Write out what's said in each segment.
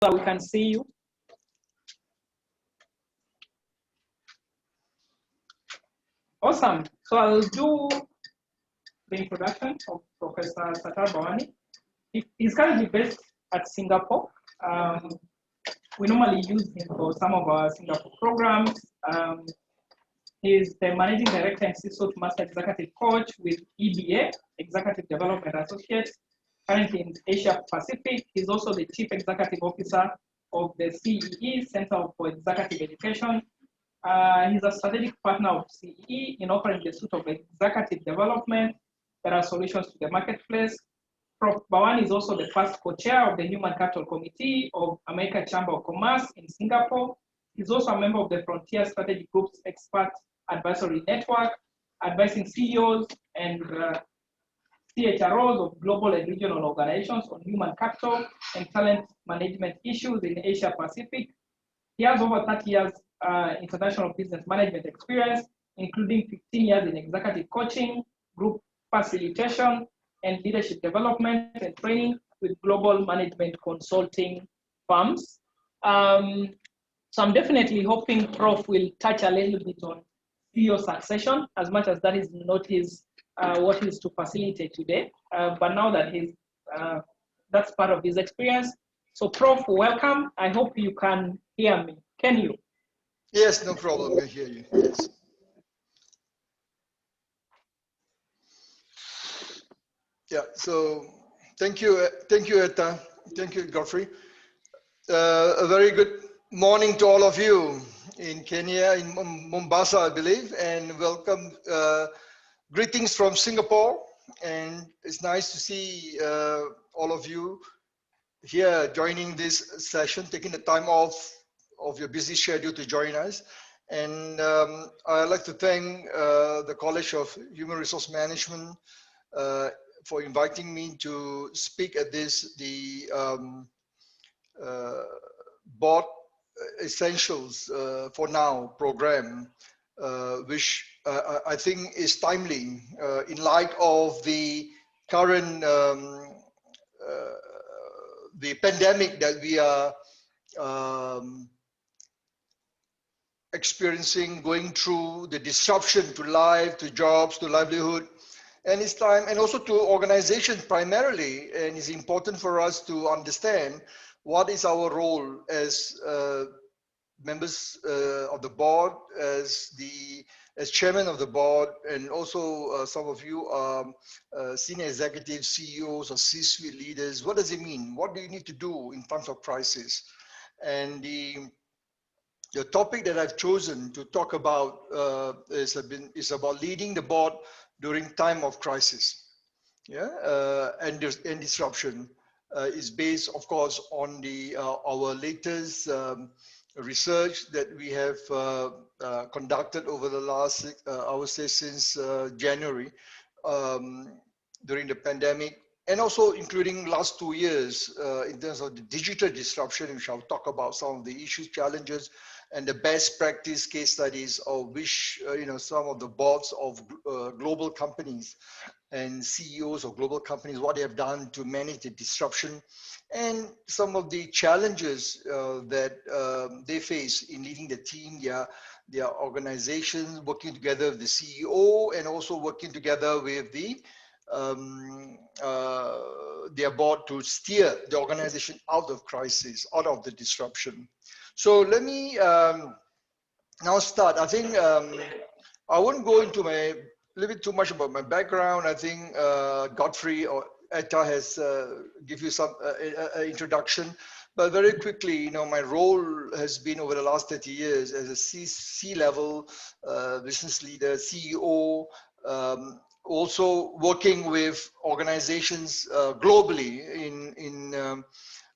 that we can see you. Awesome. So I'll do the introduction of Professor Sattar Bawani. He's currently based at Singapore. We normally use him for some of our Singapore programs. He's the Managing Director and CISO Master Executive Coach with EBA, Executive Development Associates, currently in Asia Pacific. He's also the Chief Executive Officer of the CEE, Center for Executive Education. He's a strategic partner of CEE in offering the suite of executive development that are solutions to the marketplace. Prof. Bawani is also the first co-chair of the Human Capital Committee of American Chamber of Commerce in Singapore. He's also a member of the Frontier Strategy Group's Expert Advisory Network, advising CEOs and CHROs of global and regional organizations on human capital and talent management issues in Asia Pacific. He has over 30 years international business management experience, including 15 years in executive coaching, group facilitation, and leadership development and training with global management consulting firms. So I'm definitely hoping Prof will touch a little bit on CEO succession, as much as that is not his what he's to facilitate today. But now that that's part of his experience. So Prof, welcome. I hope you can hear me. Can you? Yes, no problem. I hear you. Yes. Yeah. So thank you, Etta. Thank you, Godfrey. A very good morning to all of you in Kenya, in Mombasa, I believe, and welcome. Greetings from Singapore, and it's nice to see all of you here joining this session, taking the time off of your busy schedule to join us. And I'd like to thank the College of Human Resource Management for inviting me to speak at the Board Essentials for Now program, which I think is timely in light of the current the pandemic that we are experiencing, going through, the disruption to life, to jobs, to livelihood. And it's time, and also to organizations primarily, and it's important for us to understand what is our role as members of the board, as chairman of the board, and also some of you are senior executives, CEOs, or C-suite leaders. What does it mean? What do you need to do in times of crisis? And the topic that I've chosen to talk about is about leading the board during time of crisis, and disruption. Is based, of course, on our latest research that we have conducted over the last, I would say, since January during the pandemic, and also including last 2 years in terms of the digital disruption, which I'll talk about some of the issues, challenges, and the best practice case studies of which some of the boards of global companies and CEOs of global companies, what they have done to manage the disruption, and some of the challenges that they face in leading the team, their organizations, working together with the CEO, and also working together with their board to steer the organization out of crisis, out of the disruption. So let me now start. I think I won't go into a little bit too much about my background. I think Godfrey or Etta has give you some introduction, but very quickly, my role has been over the last 30 years as a C-level business leader, CEO, also working with organizations globally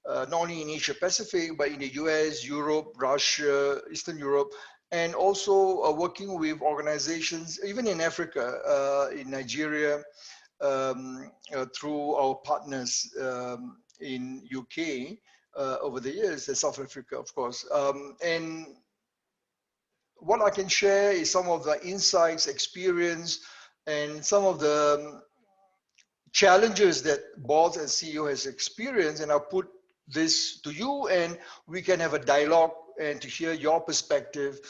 not only in Asia Pacific, but in the US, Europe, Russia, Eastern Europe, and also working with organizations, even in Africa, in Nigeria, through our partners in UK over the years, and South Africa, of course. And what I can share is some of the insights, experience, and some of the challenges that boards and CEO has experienced, and I'll put this to you, and we can have a dialogue and to hear your perspective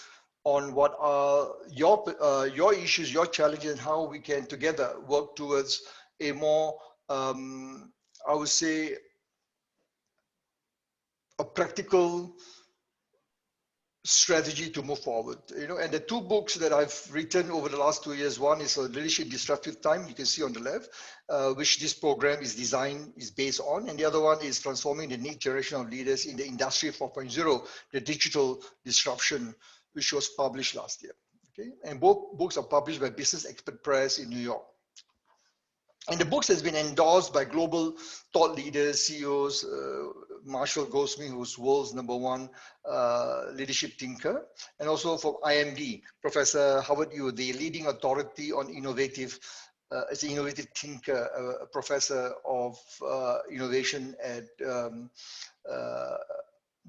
on what are your issues, your challenges, and how we can together work towards a more, I would say, a practical strategy to move forward. And the two books that I've written over the last 2 years, one is Leadership Disruptive Time, you can see on the left, which this program is based on, and the other one is Transforming the Next Generation of Leaders in the Industry 4.0, the Digital Disruption, which was published last year. Okay, and both books are published by Business Expert Press in New York. And the books has been endorsed by global thought leaders, CEOs, Marshall Goldsmith, who's world's #1 leadership thinker, and also from IMD, Professor Howard Yu, the leading authority on innovative, as an innovative thinker, a professor of innovation at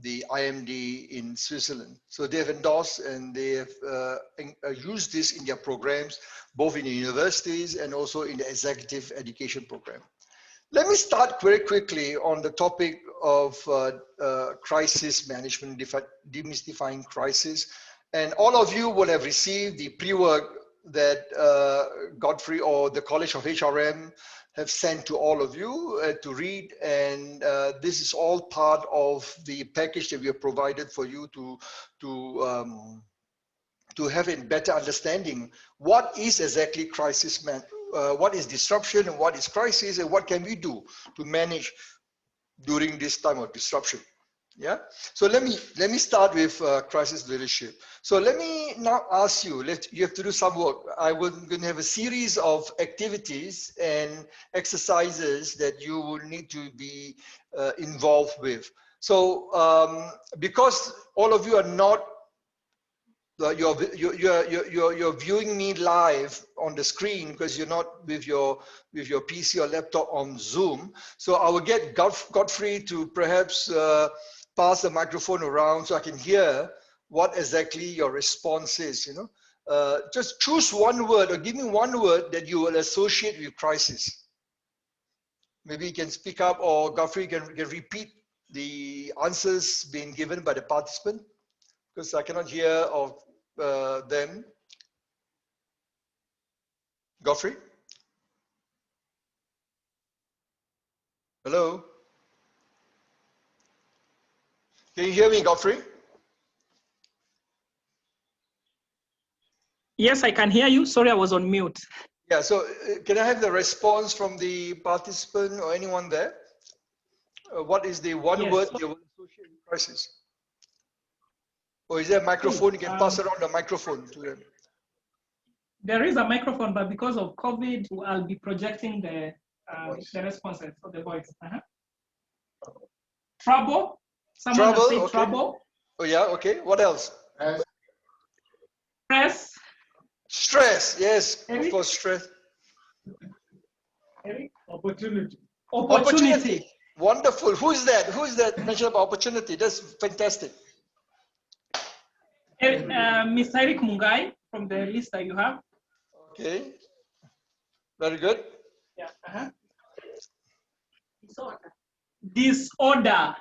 the IMD in Switzerland. So they have endorsed and they have used this in their programs, both in the universities and also in the executive education program. Let me start very quickly on the topic of crisis management, demystifying crisis. And all of you will have received the pre-work that Godfrey or the College of HRM have sent to all of you to read, and this is all part of the package that we have provided for you to have a better understanding what is exactly crisis, what is disruption and what is crisis, and what can we do to manage during this time of disruption. Yeah, so let me start with crisis leadership. So let me now ask you, you have to do some work. I'm going to have a series of activities and exercises that you will need to be involved with. So because all of you are not, you're viewing me live on the screen because you're not with your PC or laptop on Zoom. So I will get Godfrey to perhaps pass the microphone around so I can hear what exactly your response is. Just choose one word or give me one word that you will associate with crisis. Maybe you can speak up, or Godfrey can repeat the answers being given by the participant, because I cannot hear of them. Godfrey? Hello? Can you hear me, Godfrey? Yes, I can hear you. Sorry, I was on mute. Yeah, so can I have the response from the participant or anyone there? What is the one word you will associate with crisis? Or is there a microphone? You can pass around the microphone to them. There is a microphone, but because of COVID, I'll be projecting the responses of the voice. Trouble. Someone has said trouble. Oh yeah, okay. What else? Stress. Stress, yes, Eric? of course, stress. Eric? Opportunity. Wonderful. Who is that? Who is that mention of opportunity? That's fantastic. Miss Eric Mungai from the list that you have. Okay. Very good. Yeah. Disorder.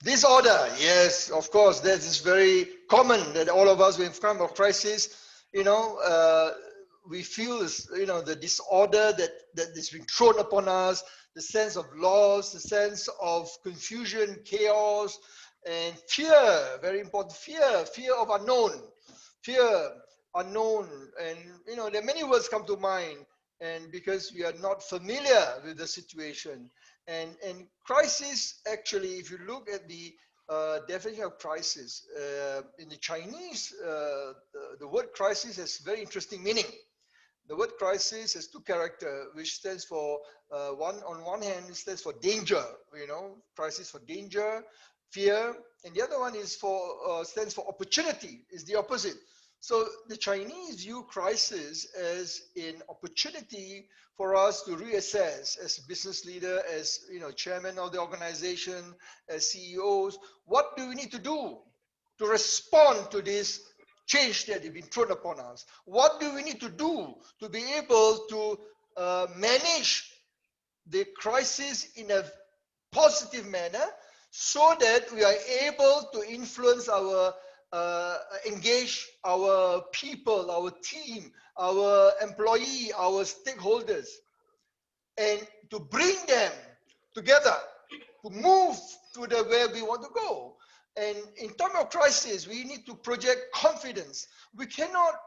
Disorder, yes, of course. That is very common that all of us, when time of crisis, we feel this, the disorder that is being thrown upon us, the sense of loss, the sense of confusion, chaos, and fear. Very important. Fear of unknown. And there are many words come to mind, and because we are not familiar with the situation. And crisis, actually, if you look at the definition of crisis, in the Chinese, the word crisis has very interesting meaning. The word crisis has two characters, which stands for, on one hand, it stands for danger, crisis for danger, fear, and the other one is stands for opportunity, is the opposite. So the Chinese view crisis as an opportunity for us to reassess as a business leader, as chairman of the organization, as CEOs, what do we need to do to respond to this change that has been thrown upon us? What do we need to do to be able to manage the crisis in a positive manner so that we are able to influence our, engage our people, our team, our employee, our stakeholders, and to bring them together to move to the where we want to go. And in time of crisis, we need to project confidence. We cannot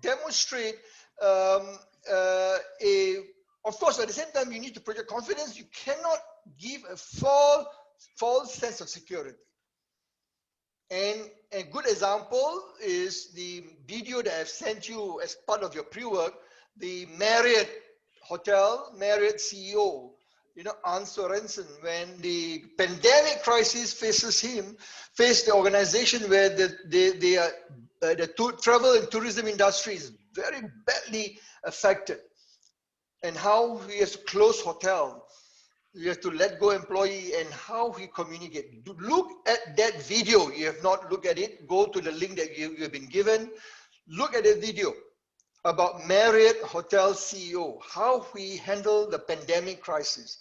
demonstrate of course, at the same time, you need to project confidence. You cannot give a false sense of security. And a good example is the video that I've sent you as part of your pre-work, the Marriott Hotel, Marriott CEO, Hans Sorensen, when the pandemic crisis faced the organization where the travel and tourism industry is very badly affected, and how he has to close hotel, he has to let go employee, and how he communicate. Look at that video. You have not looked at it, go to the link that you have been given. Look at the video about Marriott Hotel CEO, how he handled the pandemic crisis.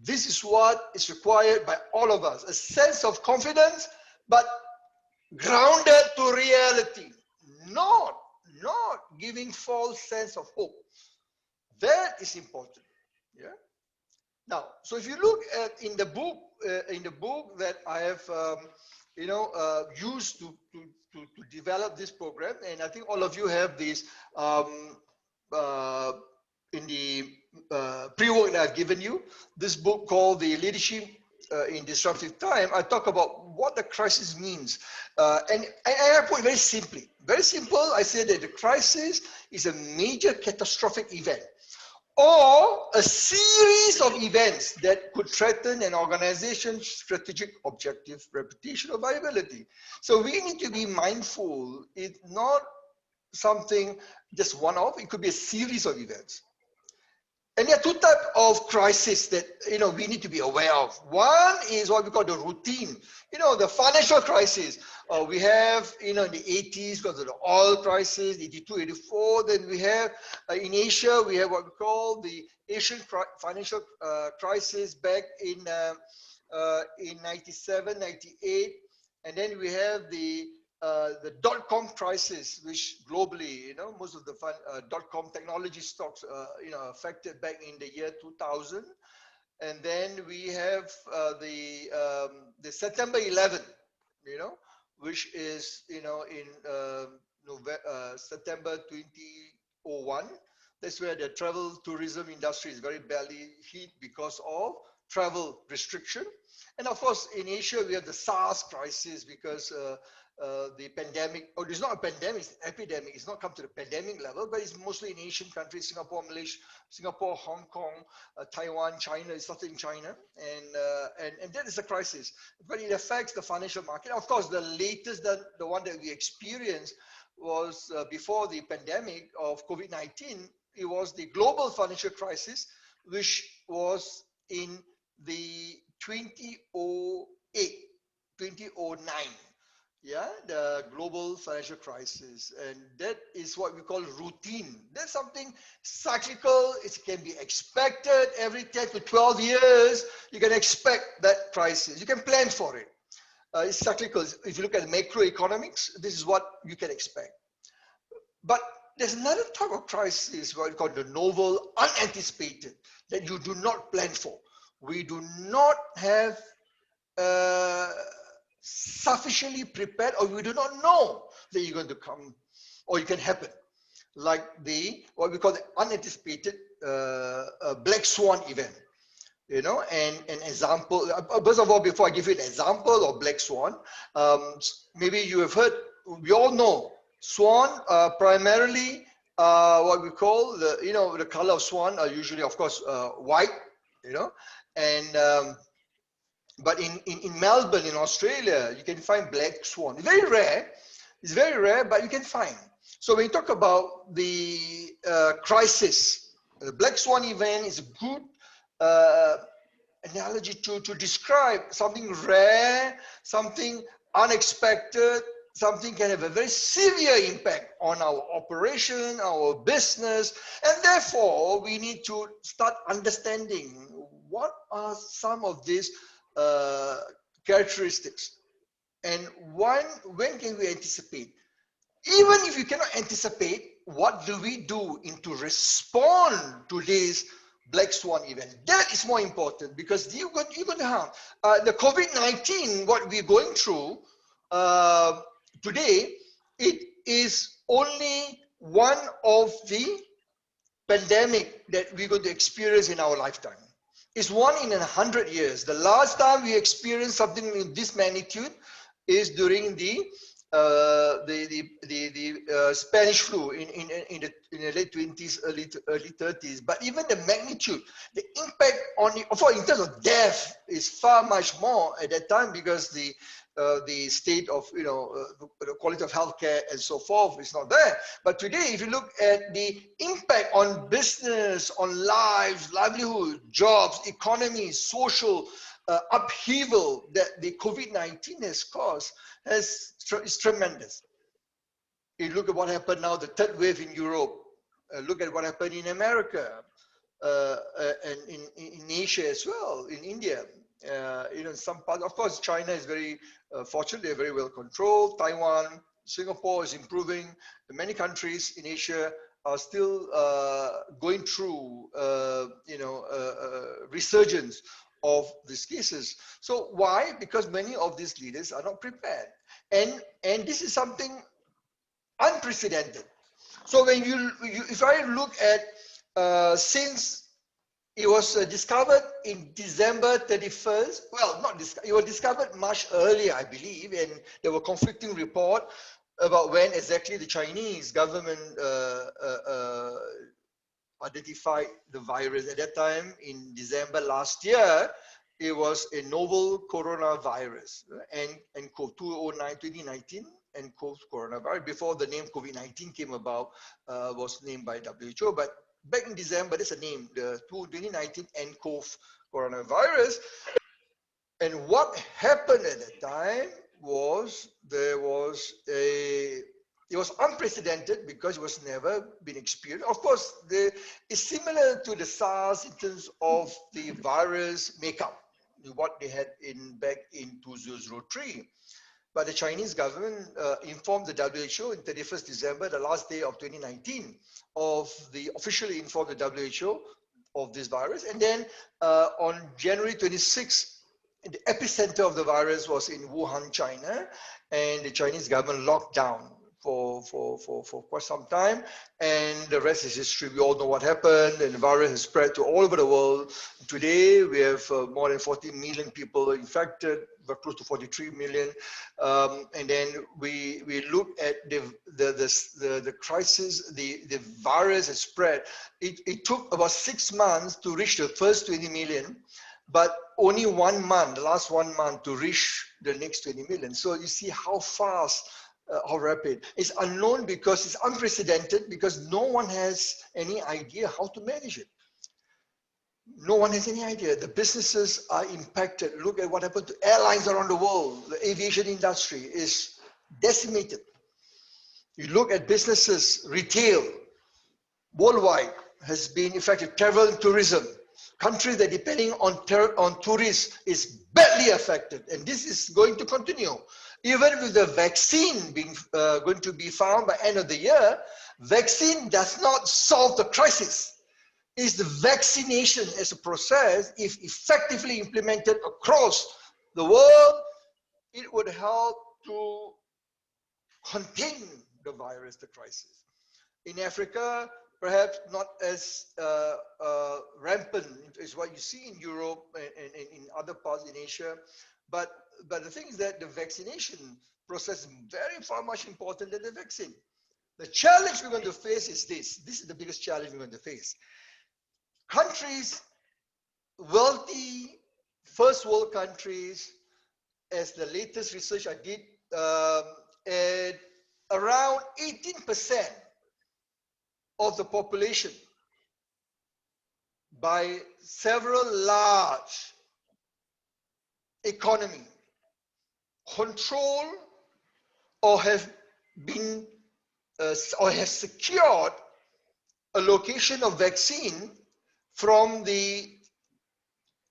This is what is required by all of us, a sense of confidence, but grounded to reality, not giving false sense of hope. That is important. Yeah. Now, so if you look at in the book that I have used to develop this program, and I think all of you have this in the pre-work that I've given you, this book called The Leadership in Disruptive Time. I talk about what the crisis means, and I put it very simply, very simple. I say that the crisis is a major catastrophic event, or a series of events that could threaten an organization's strategic objective, reputation, or viability. So we need to be mindful. It's not something just one-off. It could be a series of events. And there are two types of crises that we need to be aware of. One is what we call the routine. The financial crisis. We have in the 80s because of the oil crisis, 82, 84. Then we have in Asia, we have what we call the Asian financial crisis back in 97, 98. And then we have the dot-com crisis, which globally, most of the dot-com technology stocks, affected back in the year 2000. And then we have the September 11, which is, in September 2001. That's where the travel tourism industry is very badly hit because of travel restriction. And of course, in Asia, we have the SARS crisis because the pandemic, or it's not a pandemic, it's an epidemic. It's not come to the pandemic level, but it's mostly in Asian countries, Singapore, Malaysia, Hong Kong, Taiwan, China. It started in China, and that is a crisis. But it affects the financial market. Of course, the latest, the one that we experienced was before the pandemic of COVID-19. It was the global financial crisis, which was in the 2008, 2009. Yeah, the global financial crisis, and that is what we call routine. That's something cyclical. It can be expected every 10 to 12 years. You can expect that crisis. You can plan for it. It's cyclical. If you look at macroeconomics, this is what you can expect. But there's another type of crisis, what we call the novel, unanticipated, that you do not plan for. We do not have sufficiently prepared, or we do not know that you're going to come or it can happen, like what we call the unanticipated black swan event. And an example, first of all, before I give you an example of black swan, maybe you have heard, we all know swan primarily what we call the color of swan are usually, of course, white, and but in Melbourne, in Australia, you can find black swan. It's very rare, but you can find. So when you talk about the crisis, the black swan event is a good analogy to describe something rare, something unexpected, something can have a very severe impact on our operation, our business, and therefore we need to start understanding what are some of these characteristics. And when can we anticipate? Even if you cannot anticipate, what do we do to respond to this black swan event? That is more important, because you're going to have the COVID-19, what we're going through today, it is only one of the pandemic that we're going to experience in our lifetime. It's one in 100 years. The last time we experienced something in this magnitude is during the Spanish flu in the late 20s, early 30s. But even the magnitude, the impact on it, in terms of death, is far much more at that time, because the state of the quality of healthcare and so forth is not there. But today, if you look at the impact on business, on lives, livelihood, jobs, economy, social upheaval that the COVID-19 has caused is tremendous. You look at what happened now, the third wave in Europe. Look at what happened in America, and in Asia as well, in India. Some part, of course, China is very fortunate; they're very well controlled. Taiwan, Singapore is improving. Many countries in Asia are still going through, resurgence of these cases. So why? Because many of these leaders are not prepared, and this is something unprecedented. So when if I look at since it was discovered in December 31st, well, not discovered, it was discovered much earlier, I believe, and there were conflicting reports about when exactly the Chinese government identified the virus. At that time, in December last year, it was a novel coronavirus, _CoV 2019, _CoV coronavirus. Before the name COVID-19 came about, was named by WHO, but back in December, there's a name, the 2019 _CoV coronavirus. And what happened at that time was it was unprecedented, because it was never been experienced. Of course, it's similar to the SARS in terms of the virus makeup, what they had back in 2003. But the Chinese government informed the WHO on 31st December, the last day of 2019, officially informed the WHO of this virus. And then on January 26th, the epicenter of the virus was in Wuhan, China, and the Chinese government locked down for quite some time, and the rest is history. We all know what happened, and the virus has spread to all over the world. Today, we have more than 40 million people infected, close to 43 million. And then we look at the crisis, the virus has spread. It took about 6 months to reach the first 20 million, but only 1 month, the last 1 month, to reach the next 20 million. So you see how fast, how rapid. It's unknown because it's unprecedented, because no one has any idea how to manage it. No one has any idea. The businesses are impacted. Look at what happened to airlines around the world. The aviation industry is decimated. You look at businesses, retail, worldwide has been affected. Travel and tourism. Countries that depending on tourists is badly affected. And this is going to continue. Even with the vaccine being going to be found by end of the year, vaccine does not solve the crisis. It's the vaccination as a process, if effectively implemented across the world, it would help to contain the virus, the crisis. In Africa, perhaps not as rampant as what you see in Europe and in other parts in Asia, but the thing is that the vaccination process is very far much important than the vaccine. The challenge we're going to face is this. This is the biggest challenge we're going to face. Countries, wealthy, first world countries, as the latest research I did, around 18% of the population by several large economy control or have been or have secured a location of vaccine from the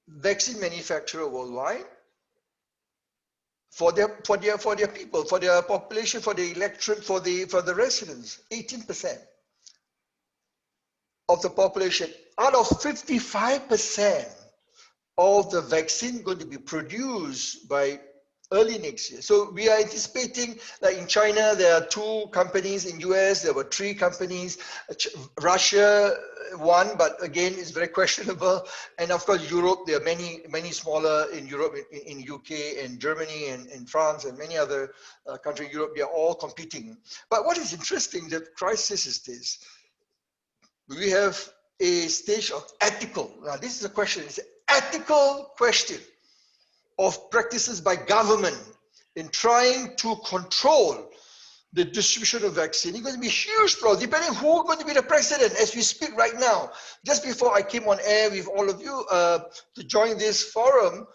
vaccine manufacturer worldwide, for their people, for their population, for the electorate, for the residents. 18% of the population out of 55% of the vaccine going to be produced by early next year. So we are anticipating, like in China, there are 2 companies. In US, there were 3 companies. Russia, 1, but again, it's very questionable. And of course, Europe, there are many smaller in Europe, in UK and Germany and France and many other countries in Europe. They are all competing. But what is interesting, the crisis is this. We have a stage of ethical. Now, this is a question. It's an ethical question of practices by government in trying to control the distribution of vaccine. It's going to be a huge problem, depending who's going to be the president as we speak right now. Just before I came on air with all of you to join this forum,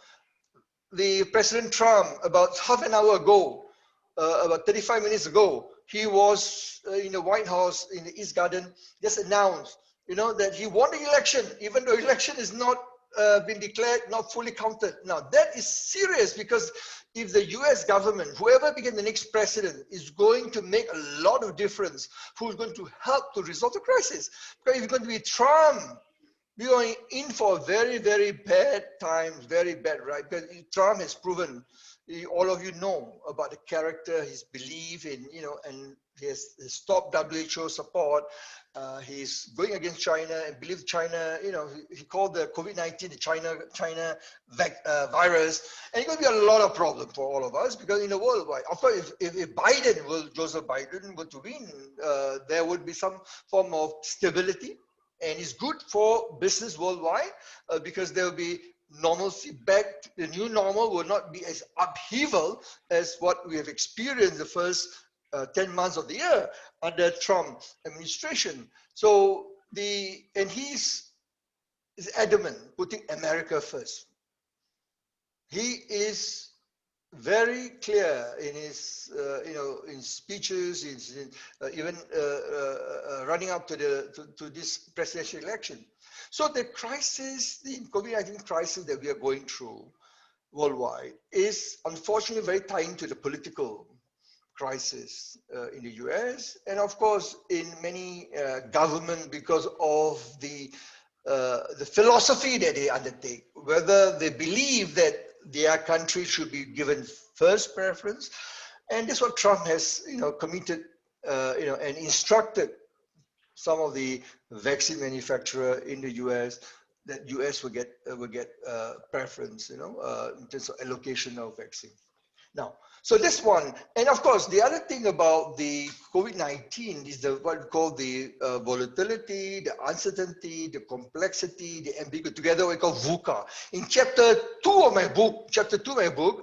the President Trump, about half an hour ago, about 35 minutes ago, he was in the White House in the East Garden, just announced, that he won the election, even though election is not been declared, not fully counted. Now that is serious, because if the US government, whoever became the next president, is going to make a lot of difference, who's going to help to resolve the crisis. Because if it's going to be Trump, we are in for very, very bad times, very bad, right? Because Trump has proven, all of you know about the character, his belief in, and he has stopped WHO support. He's going against China and believes China, he called the COVID-19 the China virus. And it's going to be a lot of problem for all of us, because in the worldwide, of course, if Joseph Biden were to win, there would be some form of stability. And it's good for business worldwide because there will be normalcy back. The new normal will not be as upheaval as what we have experienced the first 10 months of the year under Trump administration. So he's adamant, putting America first. He is very clear in his, in speeches, even running up to this presidential election. So the crisis, the COVID-19 crisis that we are going through worldwide is unfortunately very tied into the political crisis in the US, and of course in many governments, because of the philosophy that they undertake, whether they believe that their country should be given first preference. And this is what Trump has, committed, and instructed some of the vaccine manufacturer in the US, that US will get preference, in terms of allocation of vaccine. Now, so this one, and of course, the other thing about the COVID-19 is what we call the volatility, the uncertainty, the complexity, the ambiguity, together we call VUCA. In chapter 2 of my book,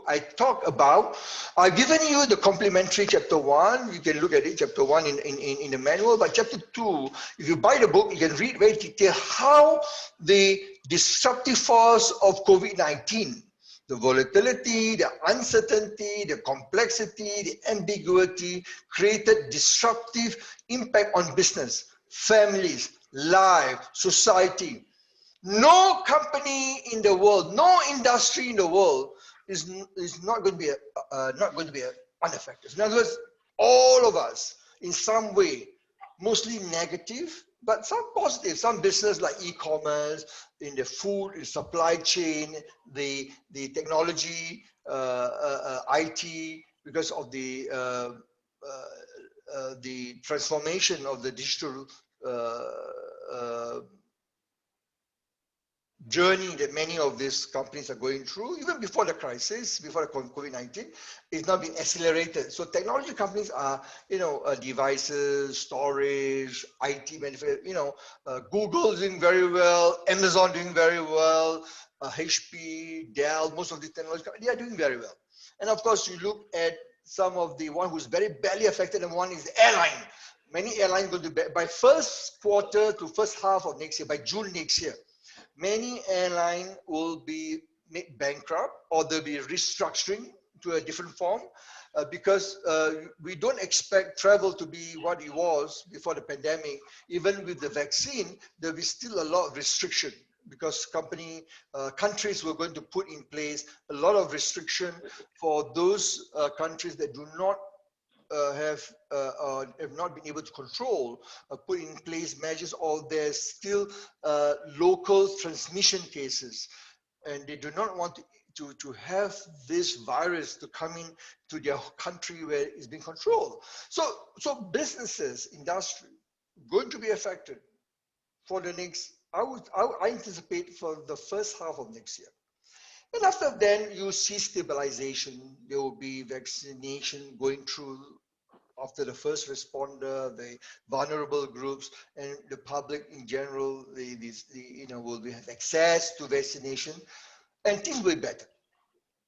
I talk about, I've given you the complementary chapter 1, you can look at it, chapter 1 in the manual, but chapter 2, if you buy the book, you can read very detailed how the disruptive force of COVID-19, the volatility, the uncertainty, the complexity, the ambiguity created disruptive impact on business, families, life, society. No company in the world, no industry in the world is not going to be unaffected. In other words, all of us in some way, mostly negative, but some positive, some business like e-commerce, in the food, in supply chain, the technology, IT, because of the transformation of the digital journey that many of these companies are going through, even before the crisis, before the COVID-19, is now being accelerated. So technology companies are, devices, storage, IT manufacturing, Google doing very well, Amazon doing very well, HP, Dell, most of the technology companies, they are doing very well. And of course, you look at some of the one who's very badly affected, and one is the airline. Many airlines going to, by first quarter to first half of next year, by June next year, many airlines will be made bankrupt, or they'll be restructuring to a different form, because we don't expect travel to be what it was before the pandemic. Even with the vaccine, there'll be still a lot of restriction. because countries were going to put in place a lot of restriction for those countries that do not have not been able to control, put in place measures, or there's still local transmission cases, and they do not want to have this virus to come in to their country where it's being controlled. So businesses, industry, going to be affected for the next, I anticipate for the first half of next year. And after then, you see stabilization. There will be vaccination going through after the first responder, the vulnerable groups, and the public in general. Will have access to vaccination, and things will be better.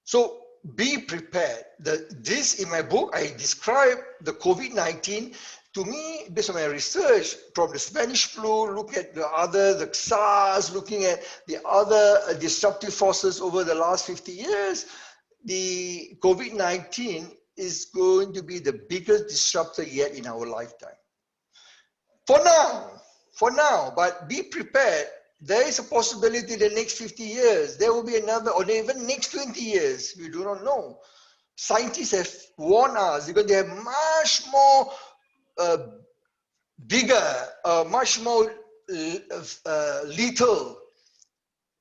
So be prepared. This in my book, I describe the COVID-19. To me, based on my research from the Spanish flu, look at the SARS, looking at the other disruptive forces over the last 50 years, the COVID-19 is going to be the biggest disruptor yet in our lifetime. For now, but be prepared. There is a possibility the next 50 years, there will be another, or even next 20 years, we do not know. Scientists have warned us, they're going to have much more bigger, much more lethal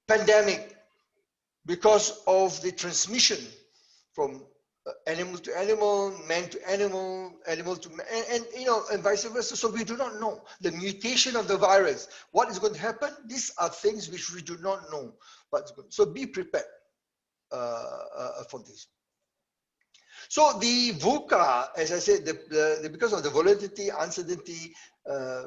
pandemic because of the transmission from animal to animal, man to animal, animal to man, and vice versa. So we do not know the mutation of the virus. What is going to happen? These are things which we do not know. So be prepared for this. So the VUCA, as I said, because of the volatility, uncertainty,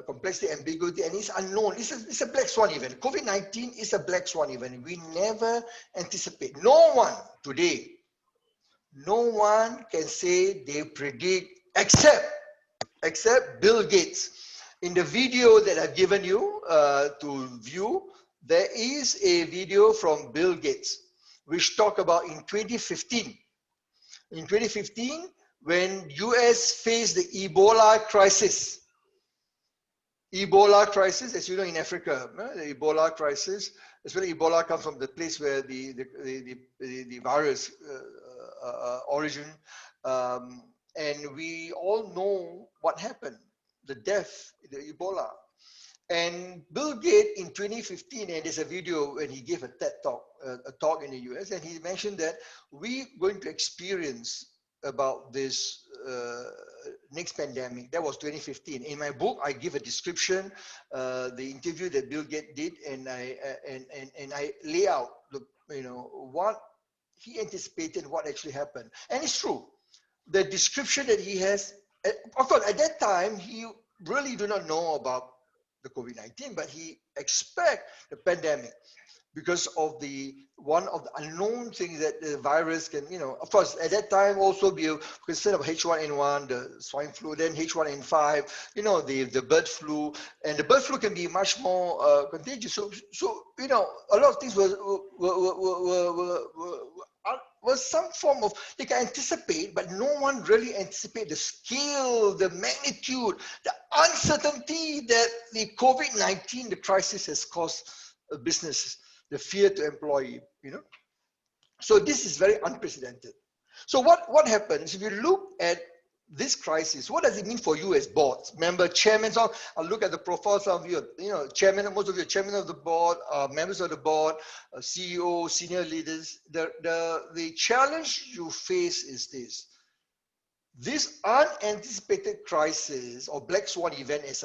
complexity, ambiguity, and it's unknown. It's a black swan event. COVID-19 is a black swan event. We never anticipate. No one today, no one can say they predict except Bill Gates. In the video that I've given you to view, there is a video from Bill Gates which talk about in 2015. In 2015, when US faced the Ebola crisis, as you know, in Africa, the Ebola crisis, especially Ebola comes from the place where the virus origin, and we all know what happened, the death, the Ebola. And Bill Gates in 2015, and there's a video when he gave a TED talk, a talk in the US, and he mentioned that we're going to experience about this next pandemic. That was 2015. In my book, I give a description, the interview that Bill Gates did, and I lay out what he anticipated, what actually happened, and it's true. The description that he has, of course, at that time he really do not know about the COVID-19, but he expect the pandemic because of one of the unknown things that the virus can, of course, at that time also be concerned of H1N1, the swine flu, then H1N5, the bird flu, and the bird flu can be much more contagious. So a lot of things was some form of, they can anticipate, but no one really anticipate the scale, the magnitude, the uncertainty that the COVID-19, the crisis has caused businesses, the fear to employ, So this is very unprecedented. So what happens if you look at this crisis? What does it mean for you as boards? Member, chairmen, I'll look at the profiles of you, chairman, most of you are chairmen of the board, members of the board, CEO, senior leaders. The challenge you face is this unanticipated crisis or black swan event, as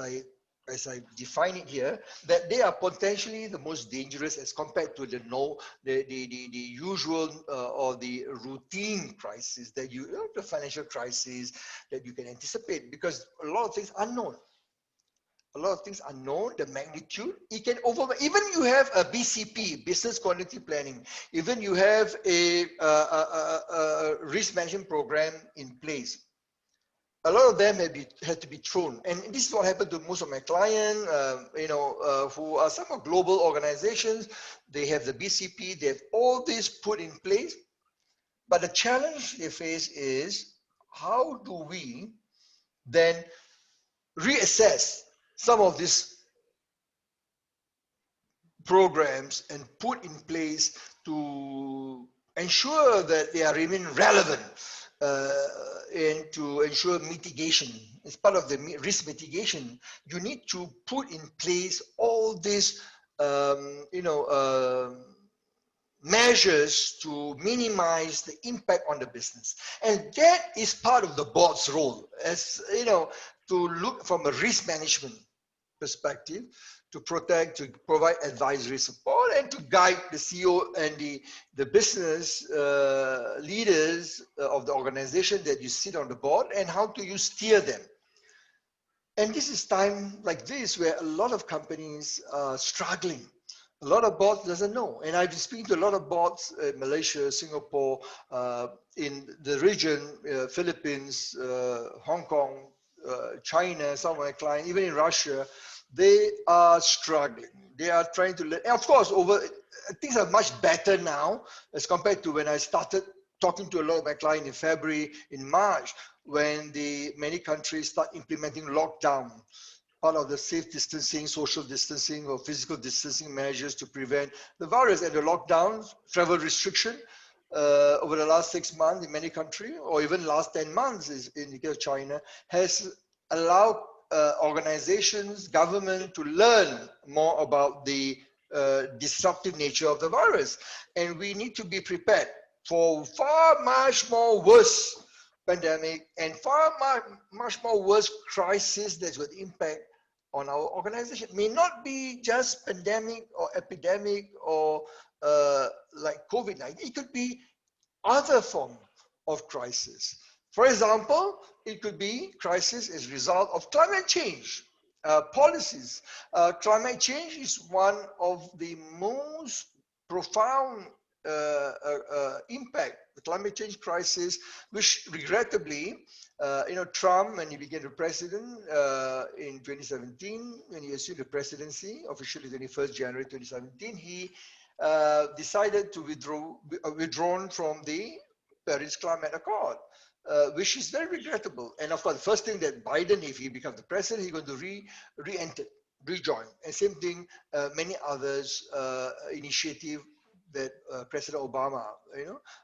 I define it here, that they are potentially the most dangerous as compared to the usual or the routine crisis that the financial crisis that you can anticipate, because a lot of things unknown. The magnitude, it can overwhelm. Even you have a BCP, business continuity planning, even you have a risk management program in place. A lot of them had to be thrown, and this is what happened to most of my clients. Who are some of global organizations. They have the BCP, they have all this put in place, but the challenge they face is how do we then reassess some of these programs and put in place to ensure that they are remain relevant and to ensure mitigation. As part of the risk mitigation, you need to put in place all these measures to minimize the impact on the business. And that is part of the board's role, as you know, to look from a risk management perspective, to protect, to provide advisory support, and to guide the CEO and the business leaders of the organization that you sit on the board, and how do you steer them. And this is time like this where a lot of companies are struggling. A lot of boards doesn't know. And I've been speaking to a lot of boards in Malaysia, Singapore, in the region, Philippines, Hong Kong, China, some of my clients, even in Russia. They are struggling. They are trying to learn. And of course, things are much better now as compared to when I started talking to a lot of my clients in February, in March, when many countries start implementing lockdown, part of the safe distancing, social distancing, or physical distancing measures to prevent the virus. And the lockdowns, travel restriction over the last 6 months in many countries, or even last 10 months in the case of China, has allowed organizations, government to learn more about the disruptive nature of the virus. And we need to be prepared for far much more worse pandemic and much more worse crisis that would impact on our organization. It may not be just pandemic or epidemic or like COVID-19. It could be other form of crisis. For example, it could be crisis as a result of climate change policies. Climate change is one of the most profound impact, the climate change crisis, which regrettably, Trump, when he became the president in 2017, when he assumed the presidency, officially 21st January 2017, he decided to withdrawn from the Paris Climate Accord. Which is very regrettable. And of course, the first thing that Biden, if he becomes the president, he's going to re-enter, rejoin. And same thing, many others initiative that President Obama,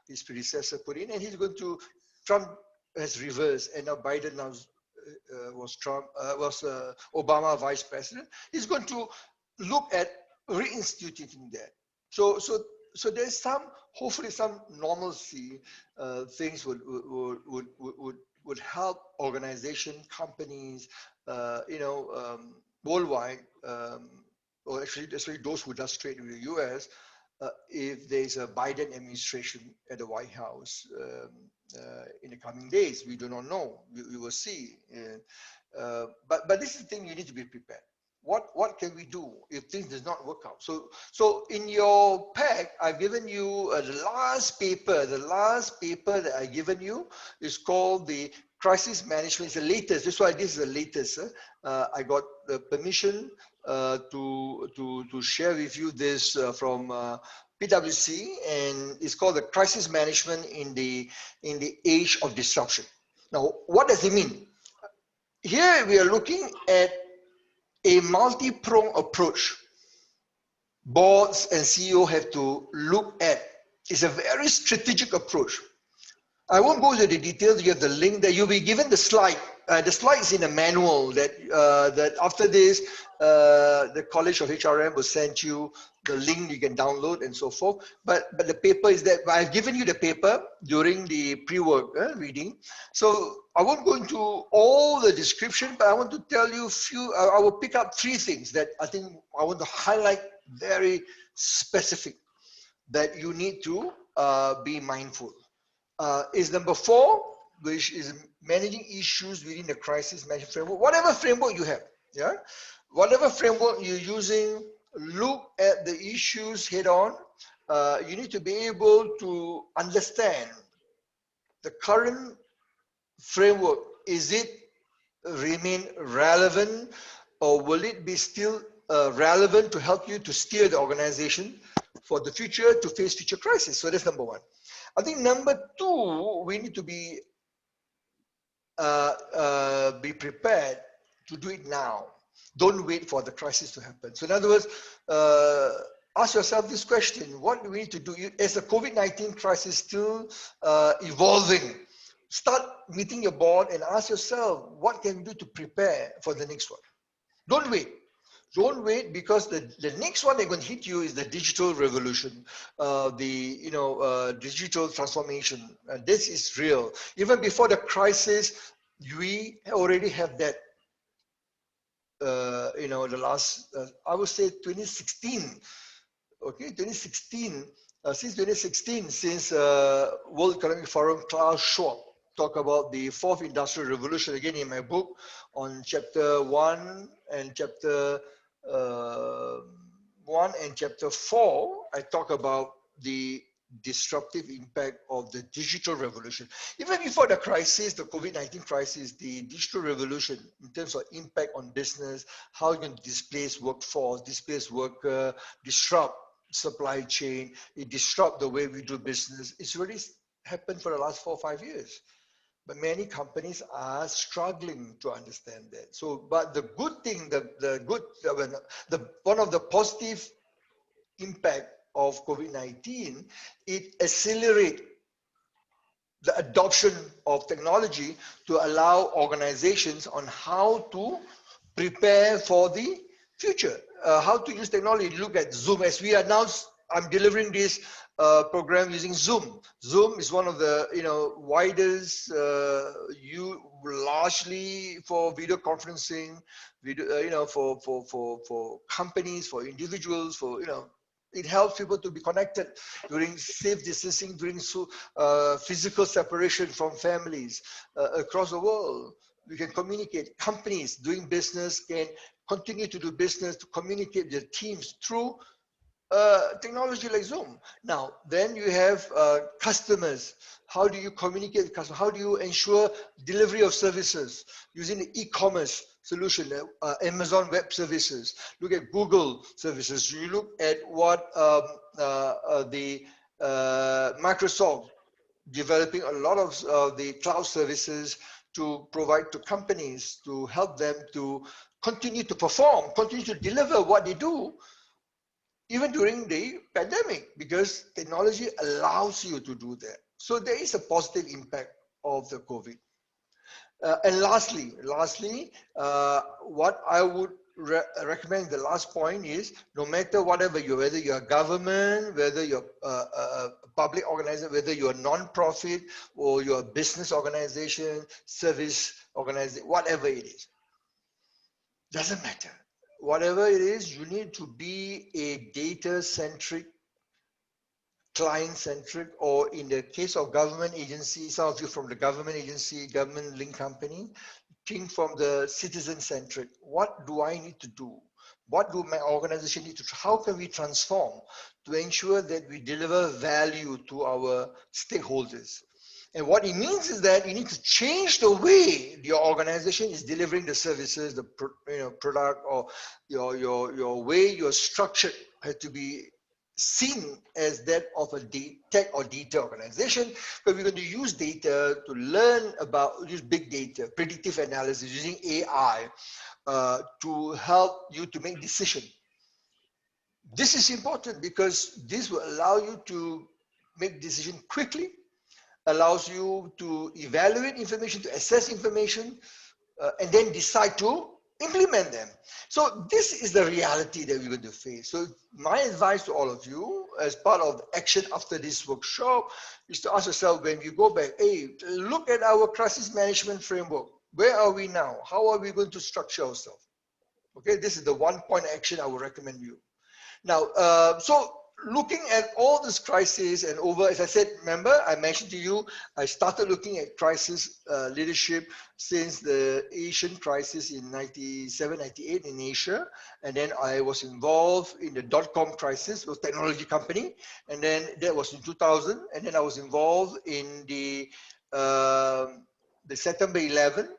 his predecessor put in, and he's going to, Trump has reversed, and now Biden now was Obama vice president. He's going to look at reinstituting that. So there's hopefully some normalcy. Things would help organizations, companies, worldwide, or actually those who does trade with the US, if there's a Biden administration at the White House in the coming days. We do not know. We will see. But this is the thing, you need to be prepared. What can we do if things does not work out? So in your pack, I've given you the last paper. The last paper that I've given you is called the Crisis Management. It's the latest. That's why this is the latest. I got the permission to share with you this from PwC, and it's called the Crisis Management in the Age of Disruption. Now, what does it mean? Here we are looking at a multi-pronged approach boards and CEO have to look at. It's a very strategic approach. I won't go into the details. You have the link there. You'll be given the slide. The slide is in a manual that after this, the College of HRM will send you the link you can download and so forth. But the paper is that I've given you the paper during the pre-work reading. So I won't go into all the description, but I want to tell you a few. I will pick up 3 things that I think I want to highlight very specific that you need to be mindful. Is number 4, which is managing issues within the crisis management framework. Whatever framework you have, whatever framework you're using, look at the issues head on. You need to be able to understand the current framework. Is it remain relevant, or will it be still relevant to help you to steer the organization for the future, to face future crises? So that's number 1. I think number 2, we need to be prepared to do it now. Don't wait for the crisis to happen. So in other words, ask yourself this question: what do we need to do? As the COVID-19 crisis still evolving, start meeting your board and ask yourself, what can we do to prepare for the next one? Don't wait. Don't wait, because the next one they're going to hit you is the digital revolution, digital transformation. And this is real. Even before the crisis, we already have that. The last, I would say 2016. Okay, 2016. Since 2016, since World Economic Forum, Klaus Schwab talk about the fourth industrial revolution. Again, in my book on chapter 1 and chapter 4, I talk about the disruptive impact of the digital revolution. Even before the crisis, the COVID-19 crisis, the digital revolution in terms of impact on business, how you can displace workforce, displace worker, disrupt supply chain, it disrupt the way we do business. It's already happened for the last 4 or 5 years. But many companies are struggling to understand that. So, but the good thing, one of the positive impact of COVID-19, it accelerates the adoption of technology to allow organizations on how to prepare for the future, how to use technology. Look at Zoom. As we are now, I'm delivering this program using Zoom. Zoom is one of the widest, largely for video conferencing, video, for companies, for individuals, for it helps people to be connected during safe distancing, during physical separation from families across the world. We can communicate. Companies doing business can continue to do business, to communicate their teams through technology like Zoom. Now, then you have customers. How do you communicate with customers? How do you ensure delivery of services using the e-commerce solution, Amazon Web Services? Look at Google services. You look at what Microsoft developing a lot of the cloud services to provide to companies to help them to continue to perform, continue to deliver what they do, even during the pandemic, because technology allows you to do that. So there is a positive impact of the COVID. And lastly, what I would recommend, the last point is, no matter whatever you, whether you're a government, whether you're a public organization, whether you're a non-profit or you're a business organization, service organization, whatever it is, doesn't matter. Whatever it is, you need to be a data-centric, client-centric, or in the case of government agency, some of you from the government agency, government link company, think from the citizen-centric. What do I need to do? What do my organization need to do? How can we transform to ensure that we deliver value to our stakeholders? And what it means is that you need to change the way your organization is delivering the services, the product, or your way you're structured has to be seen as that of a tech or data organization. But we're going to use data to learn about, use big data, predictive analysis, using AI to help you to make decisions. This is important because this will allow you to make decisions quickly, allows you to evaluate information, to assess information, and then decide to implement them. So this is the reality that we're going to face. So my advice to all of you as part of the action after this workshop is to ask yourself, when you go back, hey, look at our crisis management framework. Where are we now? How are we going to structure ourselves? Okay, this is the one point action I would recommend you. Now, so looking at all this crisis and over, as I said, remember, I mentioned to you, I started looking at crisis leadership since the Asian crisis in 97, 98 in Asia. And then I was involved in the dot-com crisis with technology company. And then that was in 2000. And then I was involved in the September 11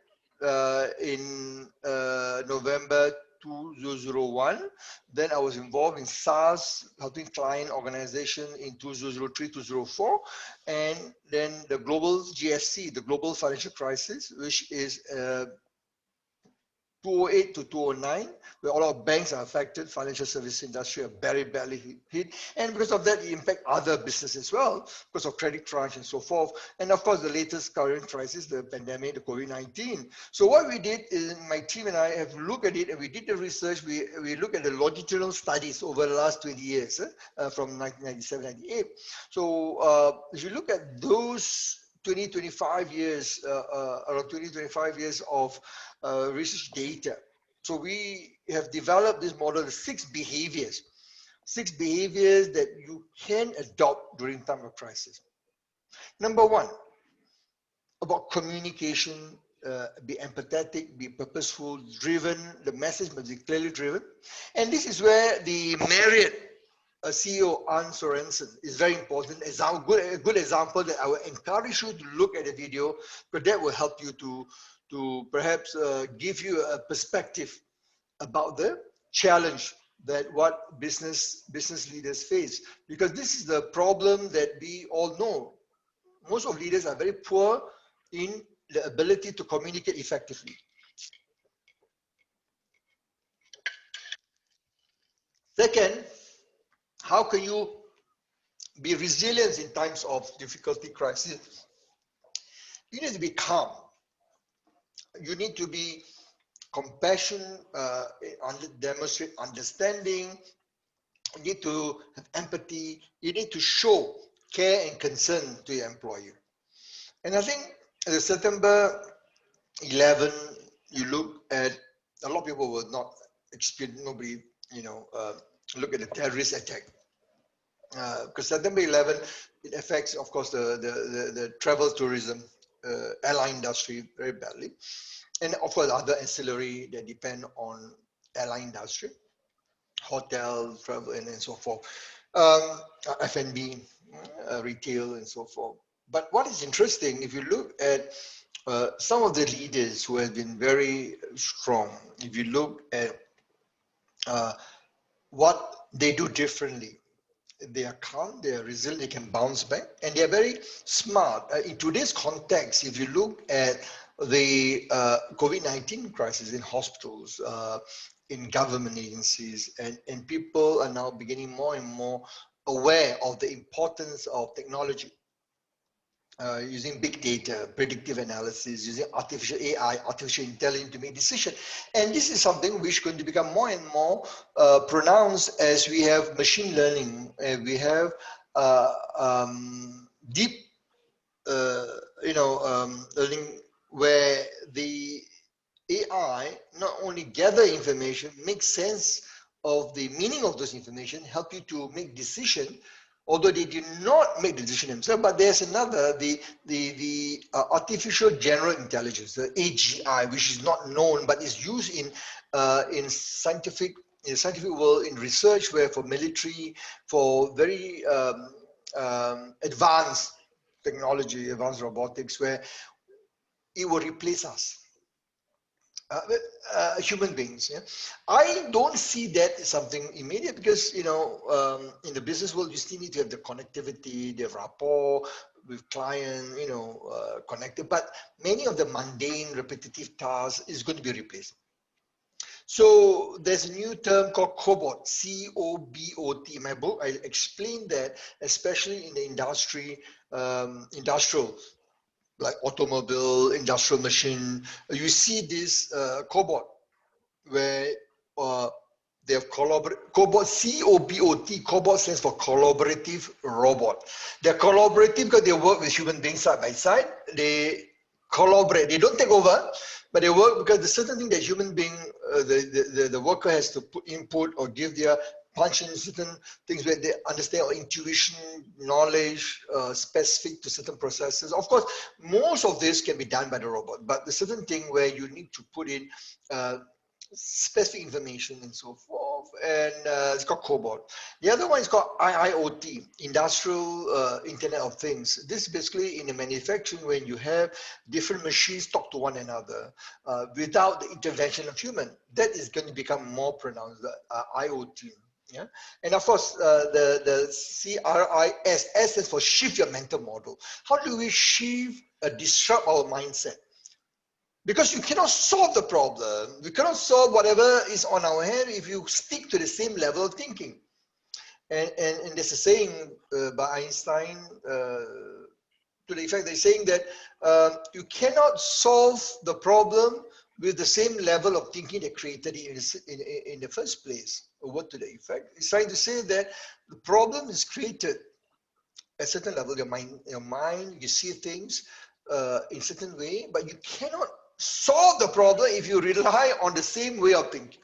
in November 2001. Then I was involved in SARS, helping client organization in 2003, 2004. And then the global GFC, the global financial crisis, which is 2008 to 2009, where a lot of banks are affected, financial service industry are very badly hit, and because of that, it impacts other businesses as well, because of credit crunch and so forth. And of course, the latest current crisis, the pandemic, the COVID-19. So what we did is, my team and I have looked at it, and we did the research. We looked at the longitudinal studies over the last 20 years, from 1997-98. So if you look at those 25 years, around 25 years of research data. So we have developed this model of 6 behaviors that you can adopt during time of crisis. Number 1, about communication, be empathetic, be purposeful, driven. The message must be clearly driven. And this is where the Marriott CEO Ann Sorensen is very important. A good example that I would encourage you to look at the video, because that will help you to perhaps give you a perspective about the challenge that what business leaders face. Because this is the problem that we all know. Most of leaders are very poor in the ability to communicate effectively. Second, how can you be resilient in times of difficulty, crisis? You need to be calm. You need to be compassion, demonstrate understanding. You need to have empathy. You need to show care and concern to your employer. And I think the September 11, you look at, a lot of people will not experience, nobody, look at the terrorist attack. Because September 11, it affects, of course, the travel tourism, airline industry very badly. And of course, other ancillary that depend on airline industry, hotel, travel, and so forth, F&B, retail, and so forth. But what is interesting, if you look at some of the leaders who have been very strong, if you look at what they do differently, they are calm, they are resilient, they can bounce back, and they are very smart. In today's context, if you look at the COVID-19 crisis in hospitals, in government agencies, and people are now beginning more and more aware of the importance of technology, using big data, predictive analysis, using artificial AI, artificial intelligence to make decisions. And this is something which is going to become more and more pronounced as we have machine learning, and we have deep, learning, where the AI not only gather information, make sense of the meaning of those information, help you to make decision, although they do not make the decision themselves. But there's another, the artificial general intelligence, the AGI, which is not known but is used in scientific world, in research, where for military, for very advanced technology, advanced robotics, where it will replace us. Human beings. Yeah? I don't see that as something immediate, because in the business world, you still need to have the connectivity, the rapport with client, connected. But many of the mundane, repetitive tasks is going to be replaced. So there's a new term called cobot, C-O-B-O-T. In my book, I explain that, especially in the industrial, like automobile, industrial machine, you see this cobot, where they have cobot, C-O-B-O-T. Cobot stands for collaborative robot. They're collaborative because they work with human beings side by side. They collaborate. They don't take over, but they work because the certain thing that human being, the worker has to put input or give their punch in certain things where they understand, or intuition, knowledge, specific to certain processes. Of course, most of this can be done by the robot, but the certain thing where you need to put in specific information and so forth, and it's called cobot. The other one is called IIoT, Industrial Internet of Things. This is basically in the manufacturing, when you have different machines talk to one another without the intervention of human. That is going to become more pronounced, IoT. Yeah, and of course the CRIS, S stands for shift your mental model. How do we shift, disrupt our mindset? Because you cannot solve the problem. You cannot solve whatever is on our hand if you stick to the same level of thinking. And there's a saying by Einstein to the effect they're saying that you cannot solve the problem with the same level of thinking that created it in the first place. A word to the effect. It's trying to say that the problem is created at a certain level. Your mind, you see things in a certain way, but you cannot solve the problem if you rely on the same way of thinking.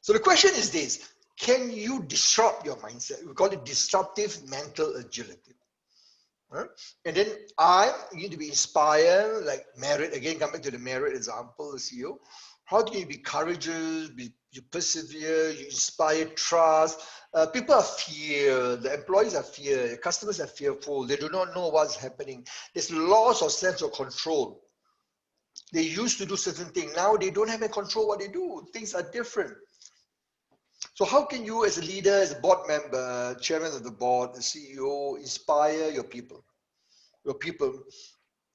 So the question is this: can you disrupt your mindset? We call it disruptive mental agility. Right? And then you need to be inspired, like merit. Again, come back to the merit example, the CEO. How do you be courageous, you persevere, you inspire trust? People are fear, the employees are fear, the customers are fearful, they do not know what's happening. There's loss of sense of control. They used to do certain things, now they don't have any control what they do. Things are different. So how can you as a leader, as a board member, chairman of the board, the CEO, inspire your people? Your people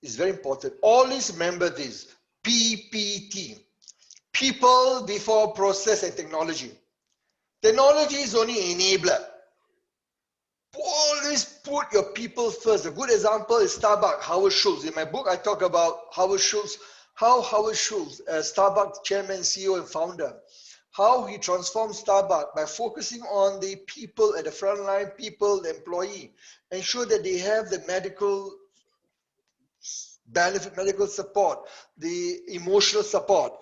is very important. Always remember this, PPT. People before process and technology. Technology is only an enabler. Always put your people first. A good example is Starbucks, Howard Schultz. In my book, I talk about Howard Schultz, how Howard Schultz, Starbucks chairman, CEO, and founder, how he transformed Starbucks by focusing on the people at the front line, people, the employee, ensure that they have the medical benefit, medical support, the emotional support,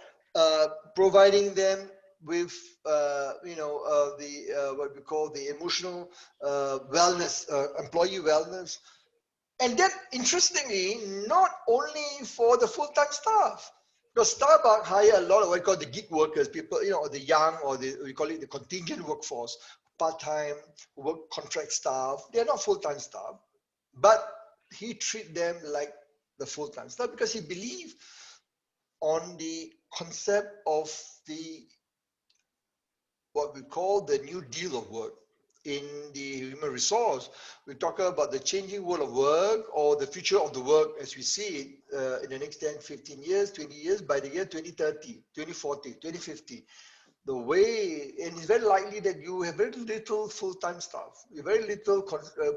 providing them with what we call the emotional wellness, employee wellness. And that, interestingly, not only for the full-time staff, because Starbucks hire a lot of what we call the gig workers, people, the young, or we call it the contingent workforce, part-time, work contract staff. They're not full-time staff, but he treat them like the full-time staff because he believed on the concept of what we call the new deal of work. In the human resource, we talk about the changing world of work, or the future of the work as we see it in the next 10, 15 years, 20 years, by the year 2030, 2040, 2050. The way, and it's very likely that you have very little full-time staff. Very little,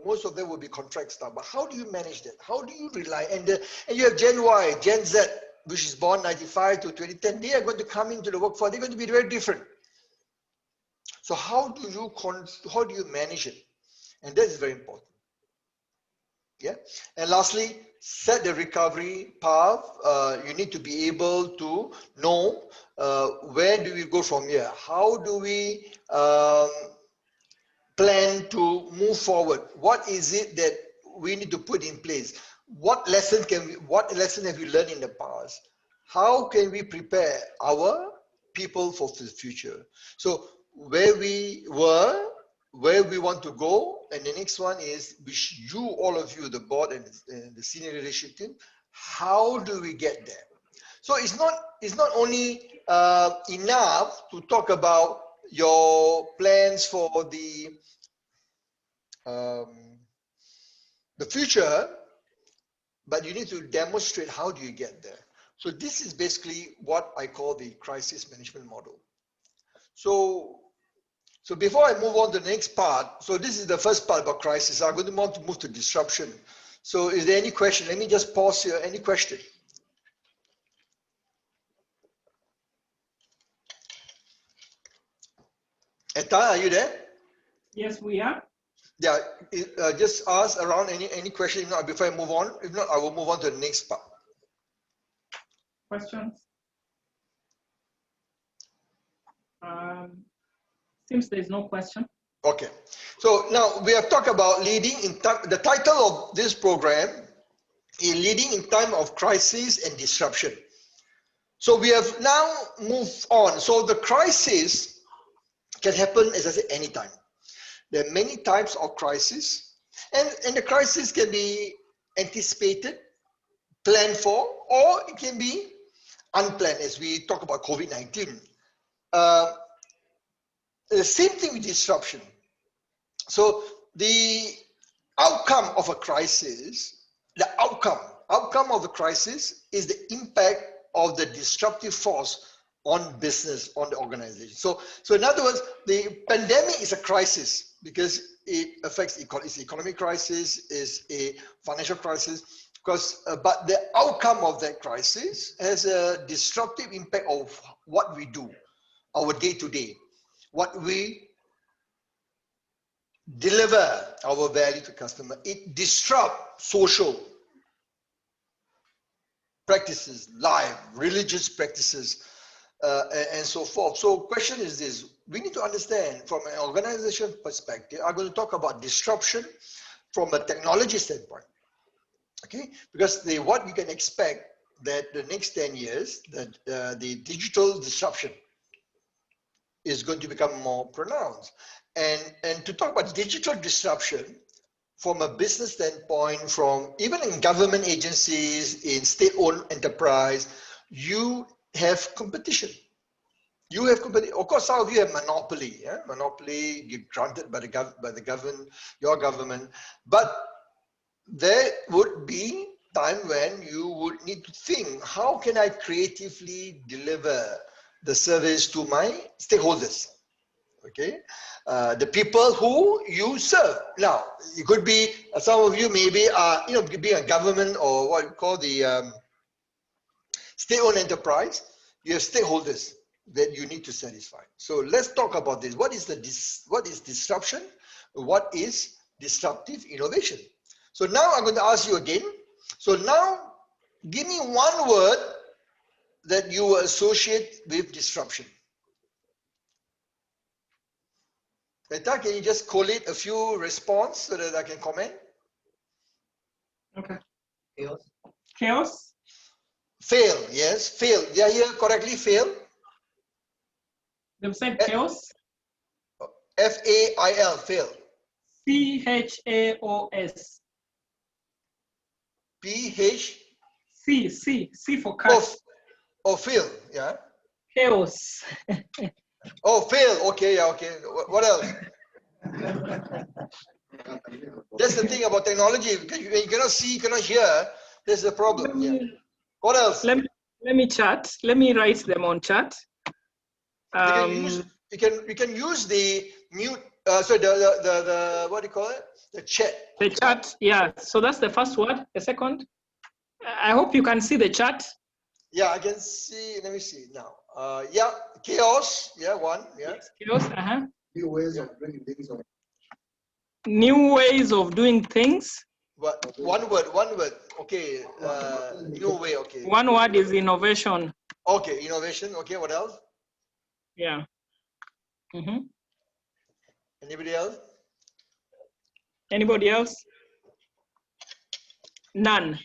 most of them will be contract staff. But how do you manage that? How do you rely? And you have Gen Y, Gen Z, which is born 95 to 2010. They are going to come into the workforce. They're going to be very different. So how do you manage it? And that is very important. Yeah. And lastly, set the recovery path. You need to be able to know where do we go from here? How do we plan to move forward? What is it that we need to put in place? What lesson have we learned in the past? How can we prepare our people for the future? So where we were, where we want to go, and the next one is, which you, all of you, the board and the senior leadership team, how do we get there? So it's not only enough to talk about your plans for the future, but you need to demonstrate how do you get there. So this is basically what I call the crisis management model. So before I move on to the next part, so this is the first part about crisis. I'm going to want to move to disruption. So is there any question? Let me just pause here. Any question? Etta, are you there? Yes, we are. Yeah, just ask around any question. If not, before I move on. If not, I will move on to the next part. Questions? Seems there's no question. Okay, so now we have talked about leading in time. The title of this program is Leading in Time of Crisis and Disruption. So we have now moved on. So the crisis can happen, as I said, anytime. There are many types of crisis, and the crisis can be anticipated, planned for, or it can be unplanned, as we talk about COVID-19. The same thing with disruption. So the outcome of a crisis, the outcome outcome of the crisis is the impact of the disruptive force on business, on the organization. So in other words, the pandemic is a crisis because it affects it's economic crisis, is a financial crisis, because but the outcome of that crisis has a disruptive impact of what we do, our day-to-day, what we deliver our value to customer. It disrupts social practices, life, religious practices, and so forth. So question is this, we need to understand from an organization perspective, I'm going to talk about disruption from a technology standpoint, okay? Because what you can expect that the next 10 years, that the digital disruption is going to become more pronounced. And to talk about digital disruption from a business standpoint, from even in government agencies, in state-owned enterprise, you have competition. You have competition. Of course, some of you have monopoly. Yeah? Monopoly, you're granted by the government, your government. But there would be time when you would need to think, how can I creatively deliver the service to my stakeholders? Okay, the people who you serve. Now, it could be some of you maybe are, being a government or what we call the state-owned enterprise. You have stakeholders that you need to satisfy. So let's talk about this. What is disruption? What is disruptive innovation? So now I'm going to ask you again. So now, give me one word that you associate with disruption. Meta, can you just collate a few responses so that I can comment? Okay. Chaos. Chaos. Fail, yes, fail. Did I hear correctly? Fail. They've said chaos. F-A-I-L, fail. C-H-A-O-S. P-H. C for cat. Oh, fail, yeah. Chaos. Oh, fail. Okay, yeah, okay. What else? That's the thing about technology. Because you cannot see, you cannot hear. That's the problem. Yeah. What else? Let me chat. Let me write them on chat. You can use the mute. So the what do you call it? The chat. The chat. Yeah. So that's the first word. The second. I hope you can see the chat. Yeah, I can see. Let me see now. Yeah, chaos. Yeah, one. Yeah. Yes, chaos. New ways of doing things. New ways of doing things. What? One word. Okay. New way. Okay. One word is innovation. Okay, innovation. Okay. What else? Yeah. Anybody else? Anybody else? None.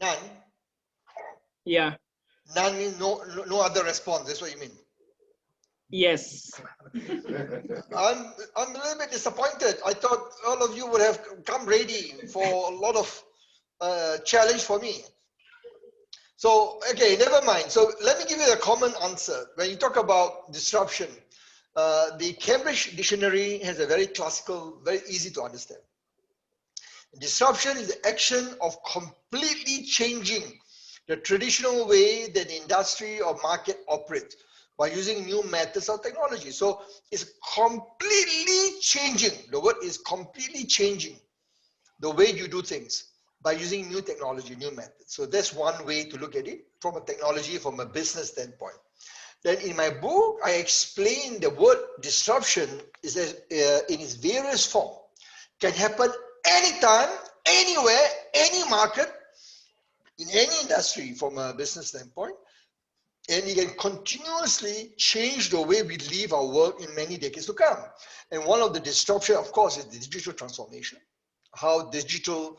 None. Yeah. None means no other response. That's what you mean. Yes. I'm a little bit disappointed. I thought all of you would have come ready for a lot of challenge for me. So, okay, never mind. So let me give you a common answer. When you talk about disruption, the Cambridge Dictionary has a very classical, very easy to understand. Disruption is the action of completely changing the traditional way that the industry or market operates by using new methods of technology. So it's completely changing. The word is completely changing the way you do things by using new technology, new methods. So that's one way to look at it from a technology, from a business standpoint. Then in my book, I explain the word disruption is in its various form. Can happen anytime, anywhere, any market, in any industry from a business standpoint. And it can continuously change the way we live our work in many decades to come. And one of the disruption, of course, is the digital transformation. How digital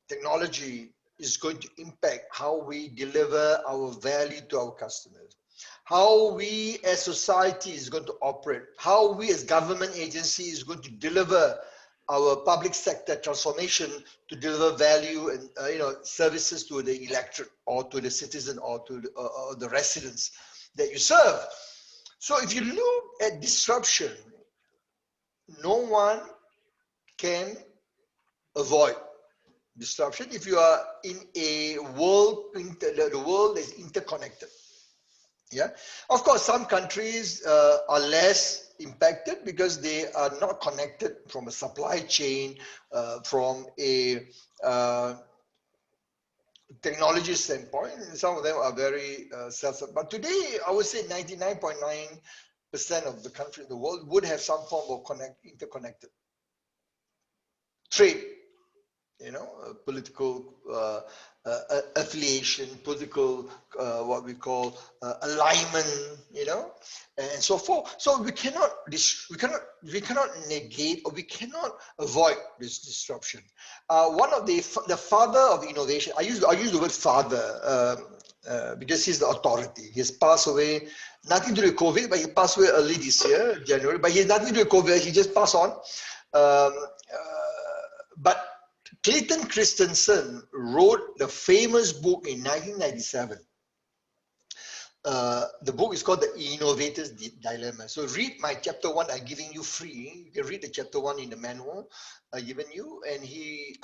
technology is going to impact how we deliver our value to our customers. How we as society is going to operate. How we as government agency is going to deliver our public sector transformation to deliver value and services to the electorate or to the citizen or to the residents that you serve. So if you look at disruption, no one can avoid disruption if you are in a world, the world is interconnected. Yeah, of course, some countries are less impacted because they are not connected from a supply chain, from a technology standpoint. Some of them are very but today, I would say 99.9% of the countries in the world would have some form of interconnected trade, you know, political affiliation, political what we call alignment, you know, and so forth. So we cannot negate, or we cannot avoid this disruption. One of the father of innovation, I use the word father because he's the authority. He has passed away, nothing to do with COVID, but he passed away early this year, January. But he has nothing to do with COVID. He just passed on. But Clayton Christensen wrote the famous book in 1997. The book is called The Innovator's Dilemma. So read my chapter 1, I'm giving you free. You can read the chapter 1 in the manual I've given you, and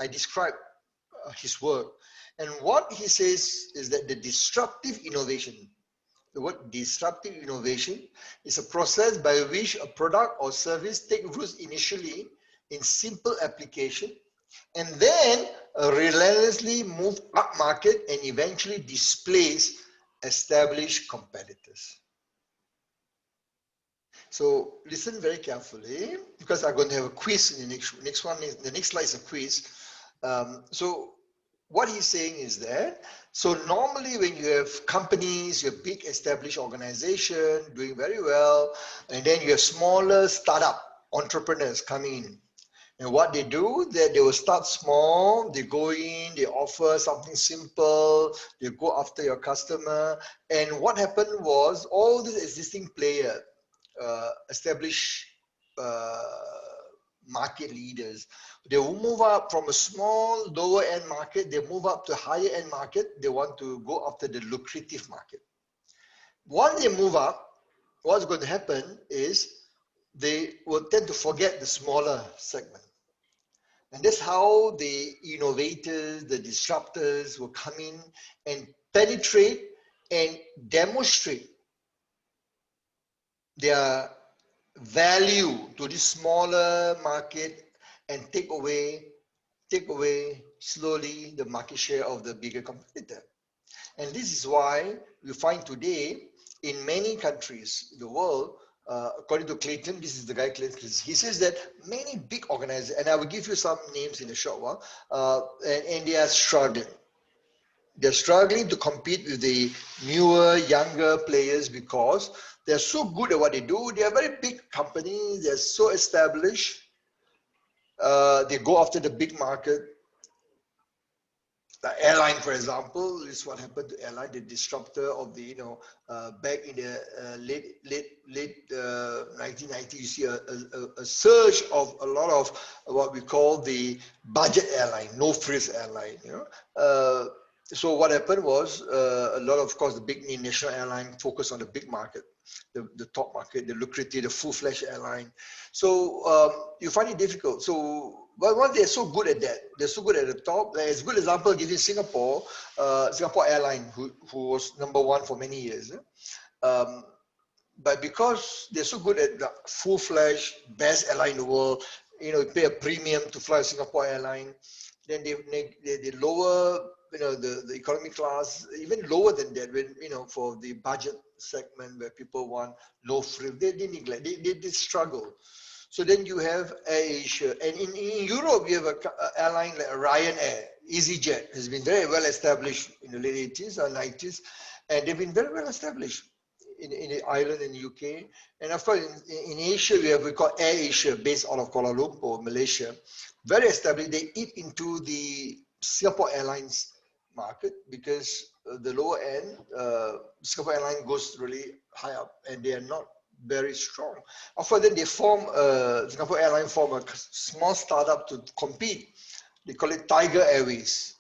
I describe his work. And what he says is that the disruptive innovation, the word disruptive innovation, is a process by which a product or service takes roots initially in simple application, and then relentlessly move up market and eventually displace established competitors. So listen very carefully, because I'm going to have a quiz in the next one. The next slide is a quiz. So what he's saying is that, so normally when you have companies, you have big established organization doing very well, and then you have smaller startup entrepreneurs coming in. And what they do, they will start small, they go in, they offer something simple, they go after your customer. And what happened was, all these existing players, established market leaders, they will move up from a small, lower end market, they move up to higher end market, they want to go after the lucrative market. Once they move up, what's going to happen is they will tend to forget the smaller segment. And that's how the innovators, the disruptors will come in and penetrate and demonstrate their value to this smaller market and take away slowly the market share of the bigger competitor. And this is why you find today in many countries in the world, according to Clayton, this is the guy Clayton, he says that many big organizations, and I will give you some names in a short while, and they are struggling. They're struggling to compete with the newer, younger players because they're so good at what they do. They are very big companies. They're so established. They go after the big market. The airline, for example, this is what happened to airline, the disruptor of the, back in the late 1990s, you see a surge of a lot of what we call the budget airline, no-frills airline, So what happened was a lot of course, the big national airline focused on the big market, the top market, the lucrative, the full-fledged airline. So you find it difficult. So but once they're so good at that, they're so good at the top. Like, as a good example, give you Singapore, Singapore Airline, who was #1 for many years. But because they're so good at the full-fledged, best airline in the world, you pay a premium to fly a Singapore Airline, then they lower, the economy class, even lower than that, when, for the budget segment where people want low frill, they neglect, they struggle. So then you have AirAsia, and in Europe you have an airline like Ryanair, EasyJet has been very well established in the late 80s or 90s, and they've been very well established in Ireland and UK. And of course in Asia we call AirAsia, based out of Kuala Lumpur, Malaysia, very established. They eat into the Singapore Airlines market because the lower end, Singapore Airlines goes really high up, and they are not very strong. Of course, then they Singapore Airlines form a small startup to compete. They call it Tiger Airways.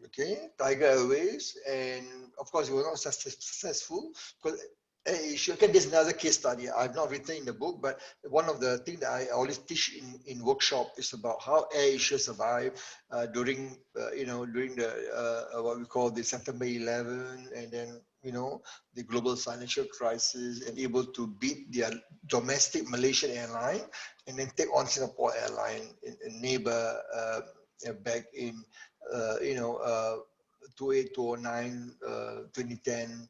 Okay, Tiger Airways, and of course it was not successful because issue. Okay, there's another case study I've not written in the book, but one of the things that I always teach in workshop is about how AirAsia survived during during the what we call the September 11, and then the global financial crisis, and able to beat their domestic Malaysian airline and then take on Singapore Airline, a neighbor, back in 2008, 2009, 2010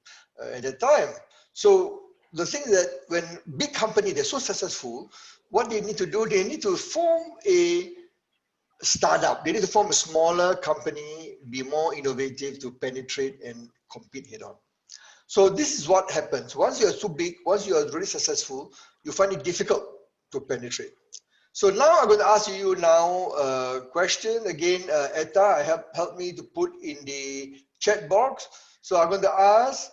at that time. So the thing that when big company, they're so successful, what they need to do, they need to form a startup. They need to form a smaller company, be more innovative to penetrate and compete head on. So this is what happens. Once you're too big, once you are really successful, you find it difficult to penetrate. So now I'm going to ask you now a question. Again, Etta, help me to put in the chat box. So I'm going to ask,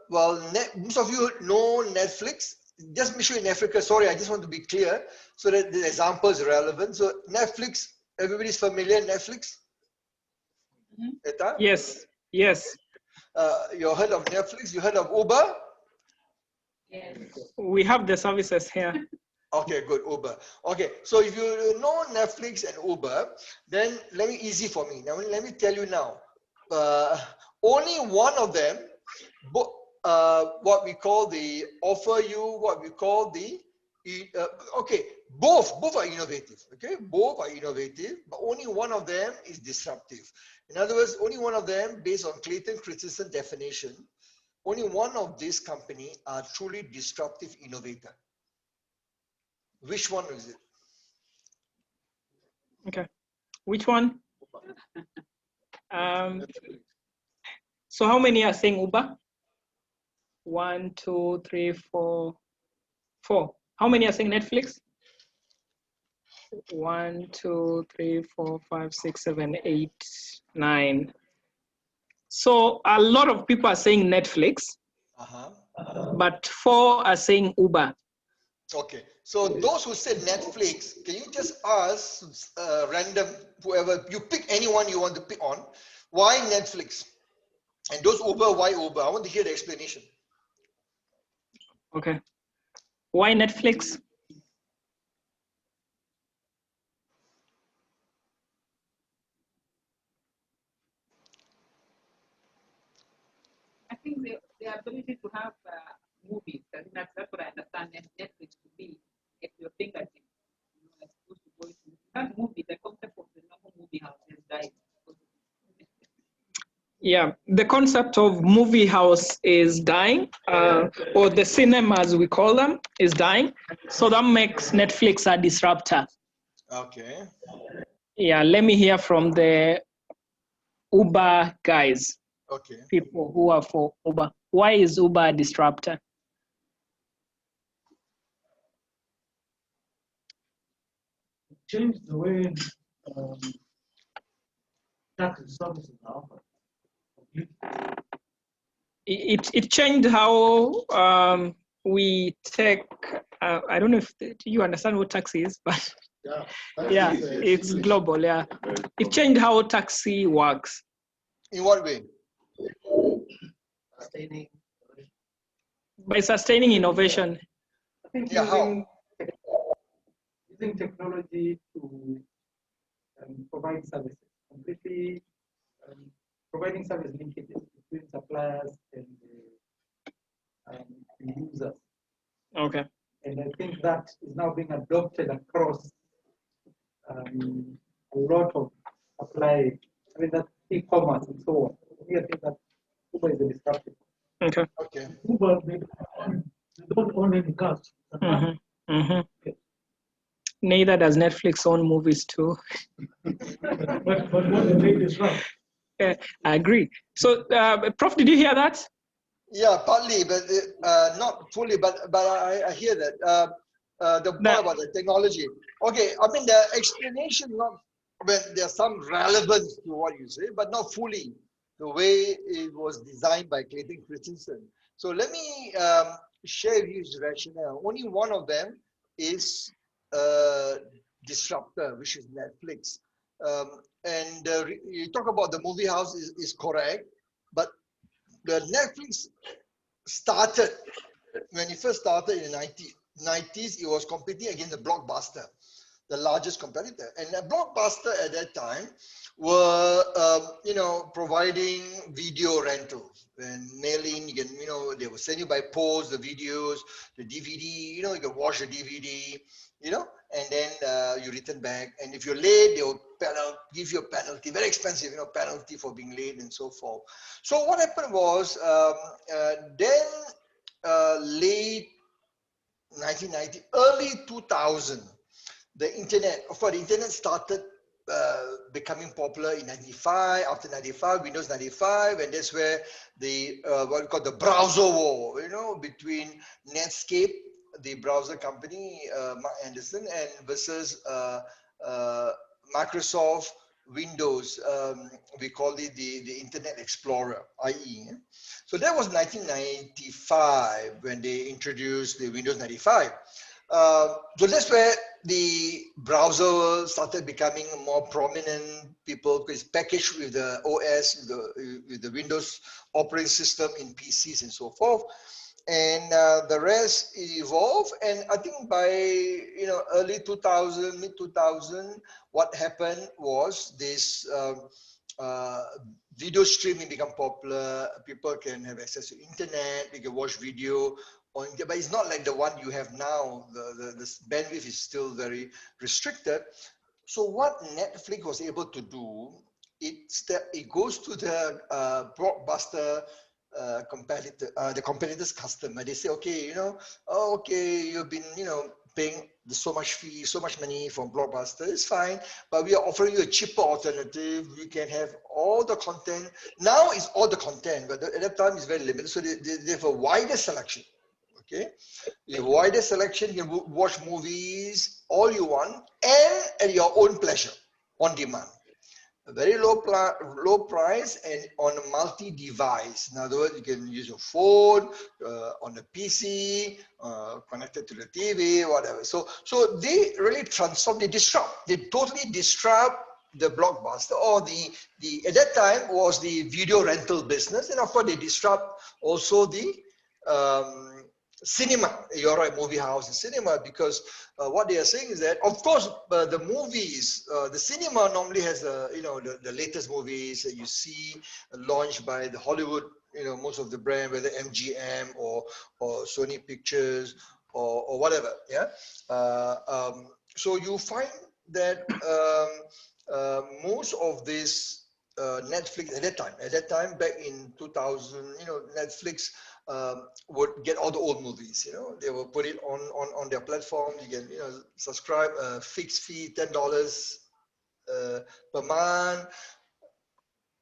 well, most of you know Netflix. Just make sure in Africa, sorry, I just want to be clear so that the example is relevant. So Netflix, everybody's familiar, Netflix? Etta? Yes, yes. You heard of Netflix? You heard of Uber? Yes. We have the services here. Okay, good, Uber. Okay, so if you know Netflix and Uber, then easy for me. Now, let me tell you now. Only one of them, what we call the offer you, what we call the, okay, both are innovative, okay? Both are innovative, but only one of them is disruptive. In other words, only one of them, based on Clayton Christensen definition, only one of these companies are truly disruptive innovator. Which one is it? Okay. Which one? So how many are saying Uber? 1, 2, 3, 4, 4. How many are saying Netflix? 1, 2, 3, 4, 5, 6, 7, 8, 9. So a lot of people are saying Netflix, but 4 are saying Uber. Okay, so those who said Netflix, can you just ask random, whoever, you pick anyone you want to pick on, why Netflix? And those Uber, why Uber? I want to hear the explanation. Okay. Why Netflix? I think the ability to have movies. I think that's what I understand Netflix to be. If your fingertip, as opposed to going to that movie, the concept of the normal movie house has died. Yeah, the concept of movie house is dying, or the cinema as we call them is dying. So that makes Netflix a disruptor. Okay. Yeah, let me hear from the Uber guys. Okay. People who are for Uber. Why is Uber a disruptor? Change the way taxi services are offered. It changed how we take. I don't know if you understand what taxi is, but yeah, it's global. Yeah, it changed how taxi works. In what way? Sustaining. By sustaining innovation. I think using technology to provide services, completely providing service linkages between suppliers and users. Okay. And I think that is now being adopted across a lot of supply. I mean, that e-commerce and so on. I think that Uber is a disruptive. Okay. Okay. Uber, they don't own any cars. Neither does Netflix own movies too. but what they disrupt. I agree. So, Prof, did you hear that? Yeah, partly, but not fully. But I hear that. The part about the technology. Okay, I mean the explanation, not when there's some relevance to what you say, but not fully the way it was designed by Clayton Christensen. So let me share his rationale. Only one of them is disruptor, which is Netflix. And you talk about the movie house is correct, but the Netflix started, when it first started in the 90s, it was competing against the Blockbuster, the largest competitor. And the Blockbuster at that time were, providing video rentals and mailing. You can, they will send you by post the videos, the DVD. You can watch the DVD. And then you return back. And if you're late, they will give you a penalty, very expensive, penalty for being late and so forth. So what happened was, late 1990, early 2000, the internet, of course, the internet started becoming popular in 95, after 95, Windows 95, and that's where the, what we call the browser war, between Netscape, the browser company, Mark Anderson, and versus Microsoft Windows. We call it the Internet Explorer, IE. So that was 1995 when they introduced the Windows 95. So that's where the browser started becoming more prominent. People, because it's packaged with the OS, with the Windows operating system in PCs and so forth. And the rest evolved. And I think by early 2000, mid 2000, what happened was this video streaming become popular. People can have access to internet. They can watch video on internet, but it's not like the one you have now. The bandwidth is still very restricted. So what Netflix was able to do, it goes to the Blockbuster competitor, the competitor's customer. They say, okay, okay, you've been, paying so much fee, so much money from Blockbuster. It's fine, but we are offering you a cheaper alternative. You can have all the content. Now it's all the content, but at that time it's very limited. So they have a wider selection. Okay, you have a wider selection. You can watch movies all you want and at your own pleasure, on demand. A very low price and on a multi-device. In other words, you can use your phone, on the PC, connected to the TV, whatever. So they really transform, they disrupt. They totally disrupt the Blockbuster, or the at that time was the video rental business, and of course they disrupt also the cinema. You're right, movie house and cinema, because what they are saying is that, of course, the movies, the cinema normally has the latest movies that you see launched by the Hollywood, most of the brand, whether MGM or Sony Pictures or whatever. Yeah. So you find that most of this Netflix at that time back in 2000, Netflix would get all the old movies. They will put it on their platform. You can subscribe a fixed fee, $10 per month,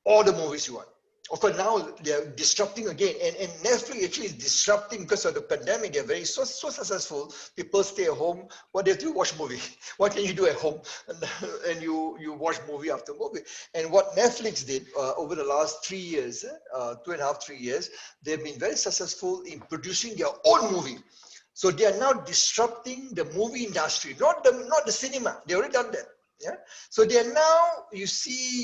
all the movies you want. Of course, now they're disrupting again, and Netflix actually is disrupting because of the pandemic. They're so successful. People stay at home. What they do? Watch movie. What can you do at home? And you watch movie after movie. And what Netflix did over the last 3 years, 2.5, 3 years, they've been very successful in producing their own movie. So they are now disrupting the movie industry, not the cinema. They already done that. Yeah. So they are now, you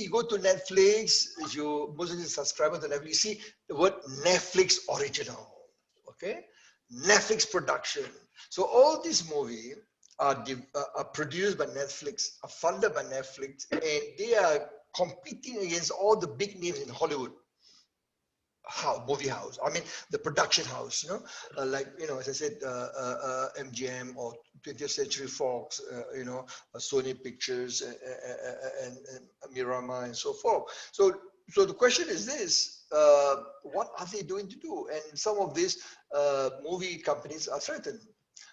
go to Netflix, if you mostly subscriber to Netflix, you see the word Netflix original. Okay. Netflix production. So all these movies are produced by Netflix, are funded by Netflix, and they are competing against all the big names in Hollywood. Movie house, I mean the production house, like as I said, MGM or 20th Century Fox, Sony Pictures and Mirama and so forth. So the question is this: what are they doing to do? And some of these movie companies are threatened.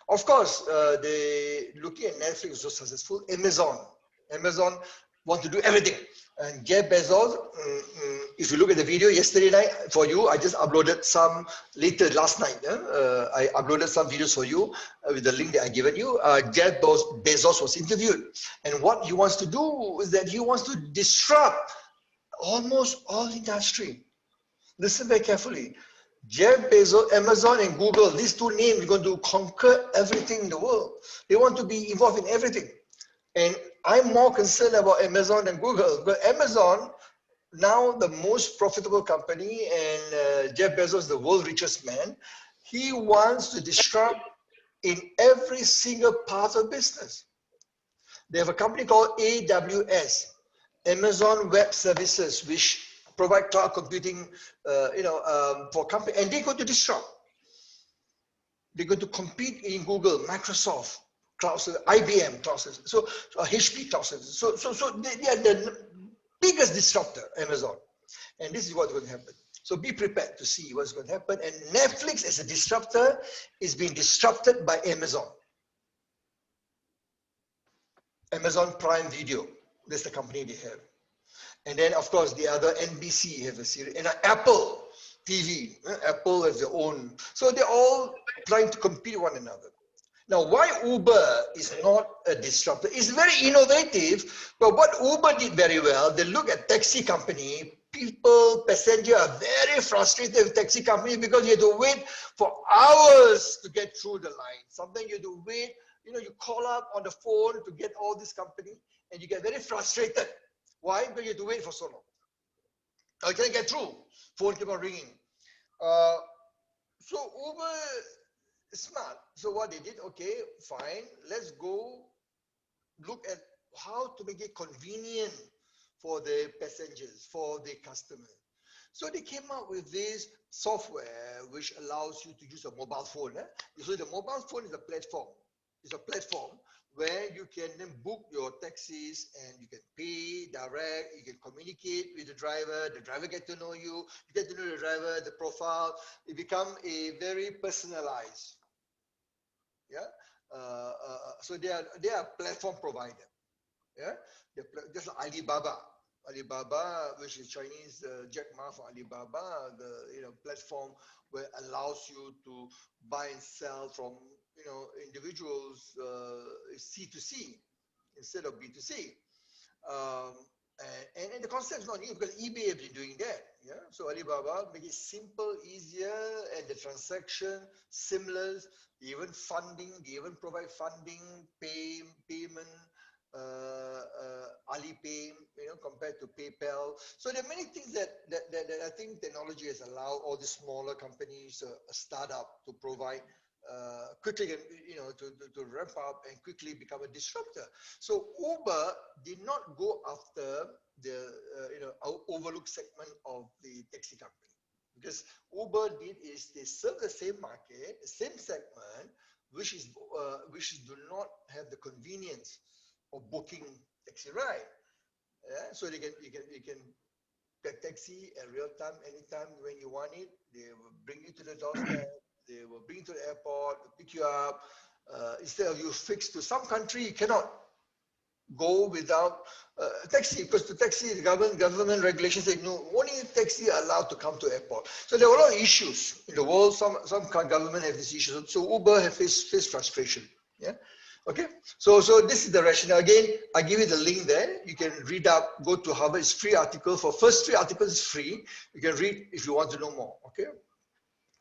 Of course, they looking at Netflix was so successful. Amazon want to do everything. And Jeff Bezos, if you look at the video yesterday night for you, I just uploaded some last night. I uploaded some videos for you with the link that I given you. Jeff Bezos was interviewed. And what he wants to do is that he wants to disrupt almost all industry. Listen very carefully. Jeff Bezos, Amazon and Google, these two names are going to conquer everything in the world. They want to be involved in everything. And I'm more concerned about Amazon than Google. But Amazon, now the most profitable company, and Jeff Bezos, the world's richest man, he wants to disrupt in every single part of business. They have a company called AWS, Amazon Web Services, which provide cloud computing, for company, and they're going to disrupt. They're going to compete in Google, Microsoft, cloud service, IBM cloud service, so HP cloud service. So they are the biggest disruptor, Amazon, and this is what's going to happen. So be prepared to see what's going to happen. And Netflix as a disruptor is being disrupted by Amazon. Amazon Prime Video, that's the company they have. And then, of course, the other NBC have a series, and Apple TV, Apple has their own. So they're all trying to compete with one another. Now, why Uber is not a disruptor? It's very innovative, but what Uber did very well, they look at taxi company, people, passengers are very frustrated with taxi company because you have to wait for hours to get through the line. Sometimes you have to wait, you call up on the phone to get all this company and you get very frustrated. Why? Because you have to wait for so long. I can't get through. Phone keep on ringing. So Uber is smart. So what they did, okay, fine. Let's go look at how to make it convenient for the passengers, for the customers. So they came up with this software which allows you to use a mobile phone. So the mobile phone is a platform. It's a platform where you can then book your taxis and you can pay direct, you can communicate with the driver get to know you, you get to know the driver, the profile, it become a very personalized. Yeah. So they are a platform provider. Yeah. Just like Alibaba, which is Chinese Jack Ma for Alibaba, the platform where allows you to buy and sell from individuals, C2C instead of B2C. And the concept is not new because eBay has been doing that. Yeah. So Alibaba make it simple, easier, and the transaction seamless. Even funding, they even provide funding, payment. Alipay, compared to PayPal. So there are many things that I think technology has allowed all the smaller companies, a startup, to provide quickly, to ramp up and quickly become a disruptor. So Uber did not go after the overlooked segment of the taxi company, because Uber did is they serve the same market, the same segment, which do not have the convenience of booking taxi ride. Yeah? So you can get taxi at real time, anytime when you want it. They will bring you to the doorstep. They will bring you to the airport, pick you up. Instead of you fixed to some country, you cannot go without taxi, because the taxi, the government regulations say no, only taxi are allowed to come to airport. So there were a lot of issues in the world. Some government have these issues. So Uber have faced frustration. Yeah. Okay, so this is the rationale. Again, I give you the link there. You can read up, go to Harvard. It's free article. For first 3 articles, it's free. You can read if you want to know more. Okay,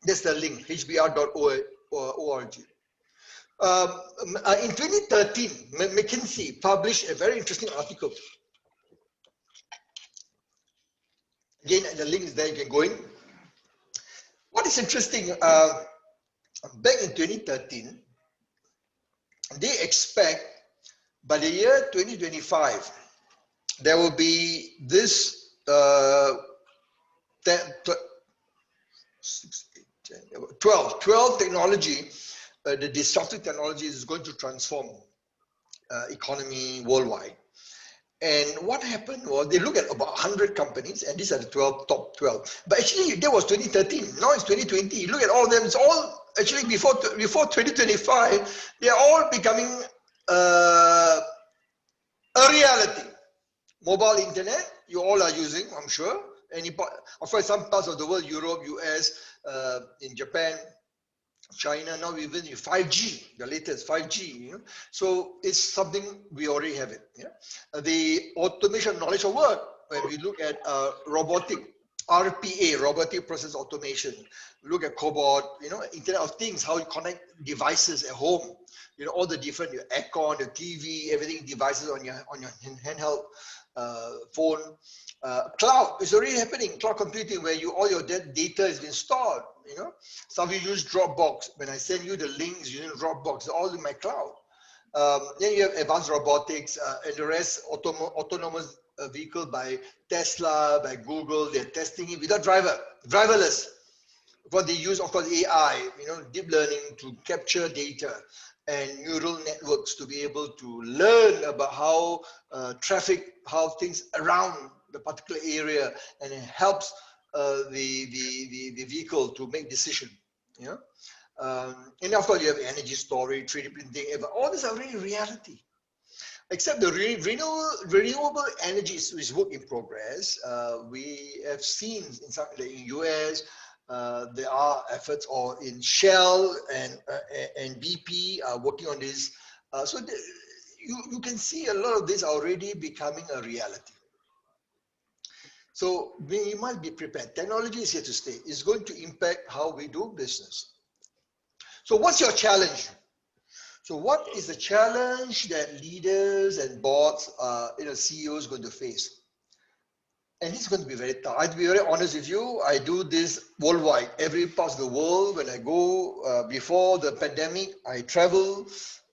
that's the link, hbr.org. In 2013, McKinsey published a very interesting article. Again, the link is there. You can go in. What is interesting? Back in 2013. They expect by the year 2025, there will be this 12 technology, the disruptive technology is going to transform economy worldwide. And what happened was they look at about 100 companies, and these are the top 12. But actually, that was 2013. Now it's 2020. You look at all of them, it's all actually before 2025, they're all becoming a reality. Mobile internet, you all are using, I'm sure. Of course, some parts of the world, Europe, US, in Japan, China, now even 5G, the latest 5G. So it's something we already have it. Yeah? The automation knowledge of work, when we look at robotic, RPA, robotic process automation, look at cobot, Internet of Things, how you connect devices at home, all the different, your aircon, the TV, everything, devices on your handheld, phone. Cloud is already happening. Cloud computing, where all your data has been stored. You know, some of you use Dropbox. When I send you the links using Dropbox, they're all in my cloud. Then you have advanced robotics and the rest, autonomous vehicle by Tesla, by Google. They're testing it without driverless. What they use, of course, AI, you know, deep learning to capture data and neural networks to be able to learn about how traffic, how things around the particular area, and it helps the vehicle to make decision. You know, and of course you have energy storage, 3D printing. All these are really reality. Except the renewable energy is work in progress. We have seen in some, like in US. There are efforts, or in Shell and BP are working on this. So you can see a lot of this already becoming a reality. So we must be prepared. Technology is here to stay. It's going to impact how we do business. So what's your challenge? So what is the challenge that leaders and boards, CEOs going to face? And it's going to be very tough. I'll be very honest with you. I do this worldwide, every part of the world. When I go, before the pandemic, I travel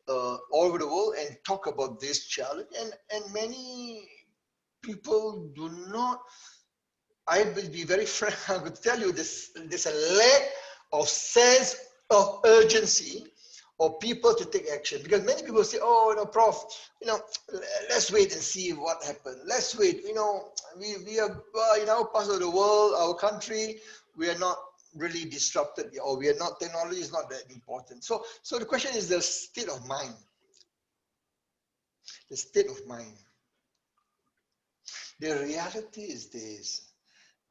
all over the world and talk about this challenge. And many people do not, I will be very frank, I will tell you this, there's a lack of sense of urgency or people to take action, because many people say, oh, Prof, let's wait and see what happens. Let's wait. We are in our part of the world, our country, we are not really disrupted, or we are not, technology is not that important. So the question is the state of mind. The state of mind. The reality is this: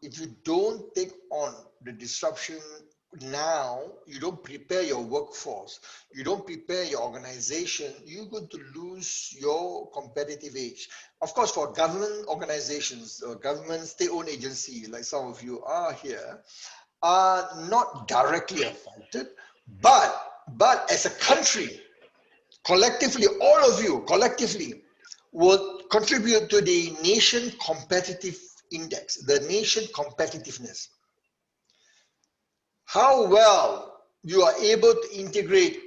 if you don't take on the disruption now, you don't prepare your workforce, you don't prepare your organization, you're going to lose your competitive edge. Of course, for government organizations, government state-owned agency, like some of you are here, are not directly affected, but as a country, collectively, all of you collectively will contribute to the nation competitive index, the nation competitiveness. How well you are able to integrate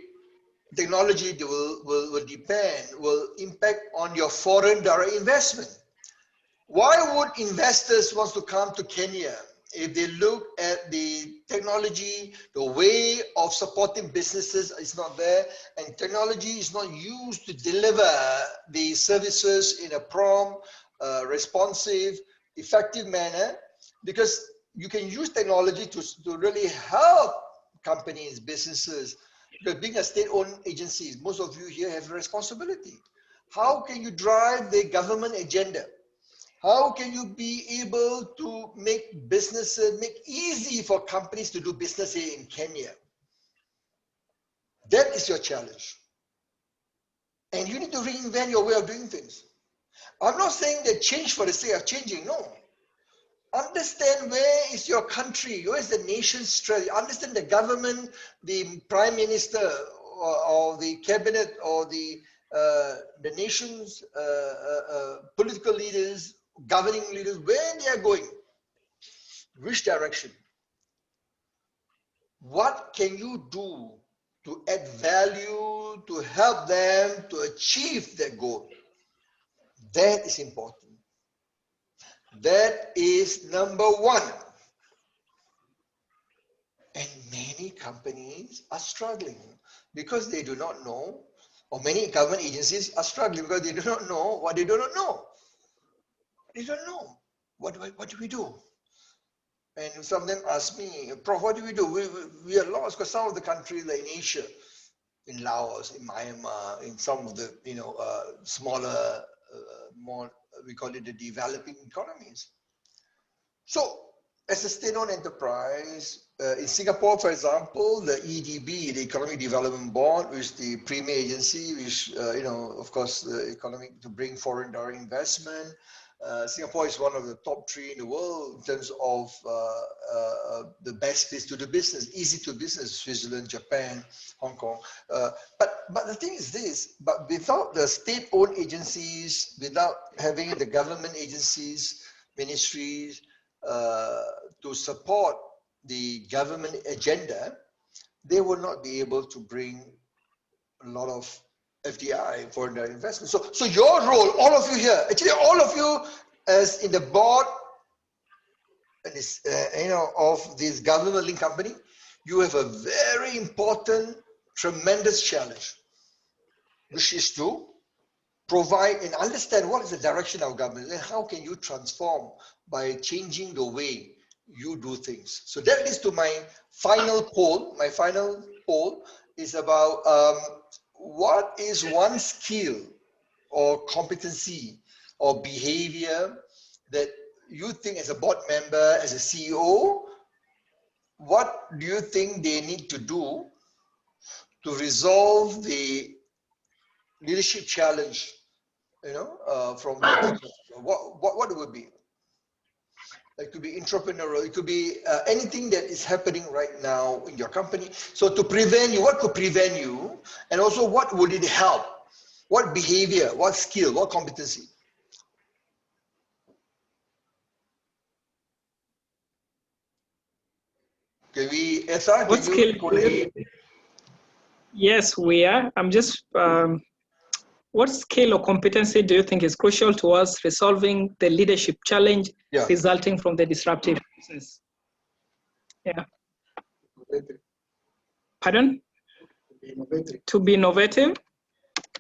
technology will impact on your foreign direct investment. Why would investors want to come to Kenya if they look at the technology, the way of supporting businesses is not there, and technology is not used to deliver the services in a prompt, responsive, effective manner? Because you can use technology to really help companies, businesses. Because being a state-owned agency, most of you here have a responsibility. How can you drive the government agenda? How can you be able to make businesses, make easy for companies to do business here in Kenya? That is your challenge. And you need to reinvent your way of doing things. I'm not saying that change for the sake of changing, no. Understand where is your country, where is the nation's strategy. Understand the government, the prime minister, or the cabinet, or the nation's political leaders, governing leaders, where they are going, which direction. What can you do to add value, to help them to achieve their goal? That is important. That is number one. And many companies are struggling because they do not know, or many government agencies are struggling because they do not know what they do not know. They don't know. What do we do? And some of them ask me, Prof, what do? We are lost because some of the countries like in Asia, in Laos, in Myanmar, in some of the smaller, more, we call it the developing economies. So as a state-owned enterprise, in Singapore, for example, the EDB, the Economic Development Board, which is the premier agency, which, of course, the economic to bring foreign direct investment, Singapore is one of the top 3 in the world in terms of the best place to do business, easy to business, Switzerland, Japan, Hong Kong. But the thing is this, but without the state-owned agencies, without having the government agencies, ministries to support the government agenda, they will not be able to bring a lot of FDI, foreign direct investment. So your role, all of you here, actually all of you as in the board, this, of this government-linked company, you have a very important, tremendous challenge, which is to provide and understand what is the direction of government and how can you transform by changing the way you do things. So that leads to my final poll. My final poll is about what is one skill or competency or behavior that you think as a board member, as a CEO, what do you think they need to do to resolve the leadership challenge, from the future? What it would be? It could be entrepreneurial, it could be anything that is happening right now in your company. So to prevent you, what could prevent you? And also what would it help? What behavior, what skill, what competency? Can we, Esa, What skill? Yes, we are. I'm just, what skill or competency do you think is crucial towards resolving the leadership challenge resulting from the disruptive process? Yeah. Pardon? To be innovative.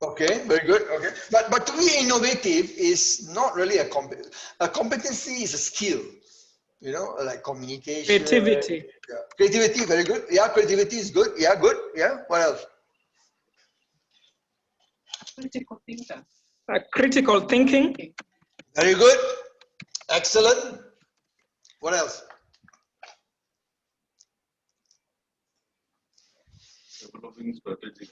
Okay, very good. Okay, but to be innovative is not really a competency is a skill. Like communication. Creativity. Yeah. Creativity, very good. Yeah, creativity is good. Yeah, good. Yeah, what else? Critical thinker. Critical thinking. Very good. Excellent. What else? Developing strategic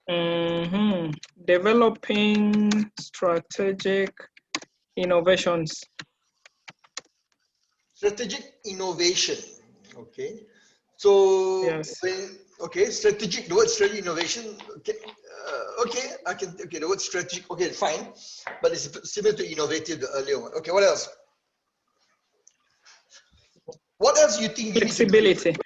intervention. Developing strategic innovations. Strategic innovation. Okay. So yes. Strategic, the word strategic innovation. Okay, the word strategic, okay, fine. But it's similar to innovative, the earlier one. Okay, what else? What else you think? Flexibility.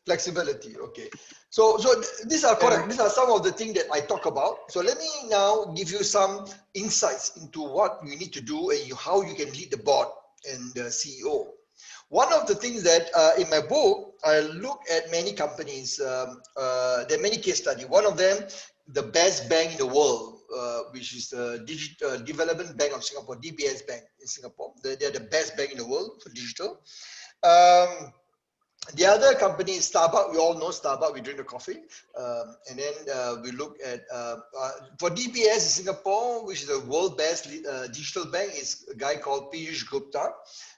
Flexibility, okay. So these are correct. These are some of the things that I talk about. So let me now give you some insights into what you need to do and how you can lead the board and the CEO. One of the things that in my book, I look at many companies, there are many case studies. One of them, the best bank in the world, which is the Digital Development Bank of Singapore, DBS Bank in Singapore. They're the best bank in the world for digital. The other company is Starbucks. We all know Starbucks. We drink the coffee. And then we look at, for DBS in Singapore, which is the world best digital bank, is a guy called Piyush Gupta.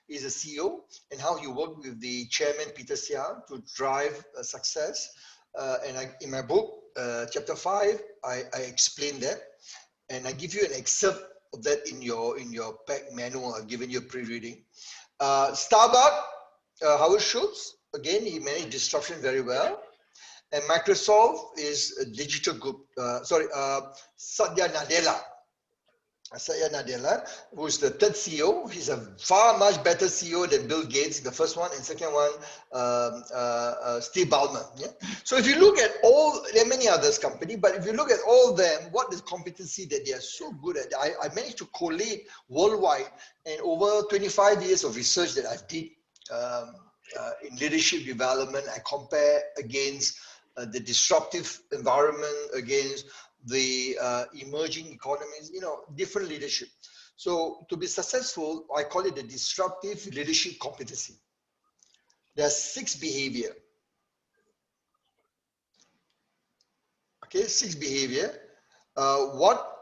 He's a CEO, and how he worked with the chairman, Peter Sia, to drive success. In my book, chapter 5, I explain that. And I give you an excerpt of that in your pack manual. I've given you a pre-reading. Starbucks, Howard Schultz, again, he managed disruption very well. And Microsoft is a digital group, Satya Nadella. Satya Nadella, who is the third CEO. He's a far much better CEO than Bill Gates, the first one, and second one, Steve Ballmer. Yeah? So if you look at all, there are many others companies, but if you look at all of them, what is competency that they are so good at? I managed to collate worldwide, and over 25 years of research that I've did in leadership development, I compare against the disruptive environment, against the emerging economies, different leadership. So to be successful, I call it the disruptive leadership competency. There are 6 behavior. Okay, 6 behavior. What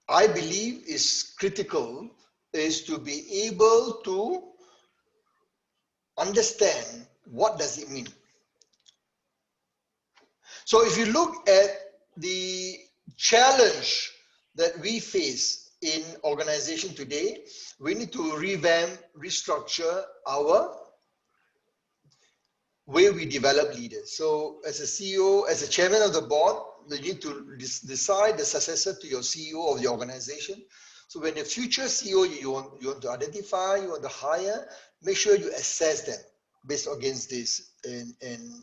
I believe is critical is to be able to understand what does it mean. So if you look at the challenge that we face in organization today, we need to revamp, restructure our way we develop leaders. So as a CEO, as a chairman of the board, you need to decide the successor to your CEO of the organization. So when the future CEO you want to identify, you want to hire, make sure you assess them based against this, and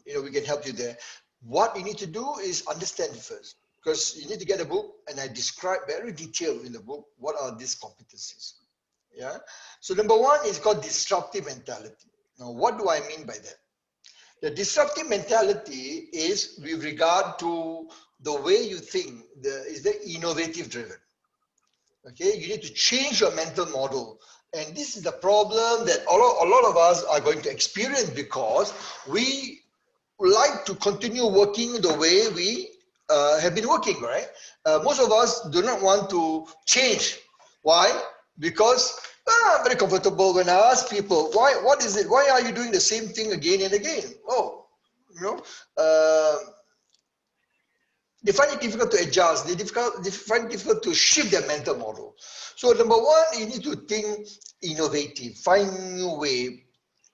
you know, we can help you there. What you need to do is understand first, because you need to get a book, and I describe very detailed in the book what are these competencies. Yeah. So number one is called disruptive mentality. Now, what do I mean by that? The disruptive mentality is with regard to the way you think. Is the innovative driven. Okay, you need to change your mental model. And this is the problem that a lot of us are going to experience, because we like to continue working the way we have been working, right? Most of us do not want to change. Why? Because I'm very comfortable. When I ask people, what is it? Why are you doing the same thing again and again? Oh, you know, they find it difficult to adjust. They find it difficult to shift their mental model. So number one, you need to think innovative, find new way,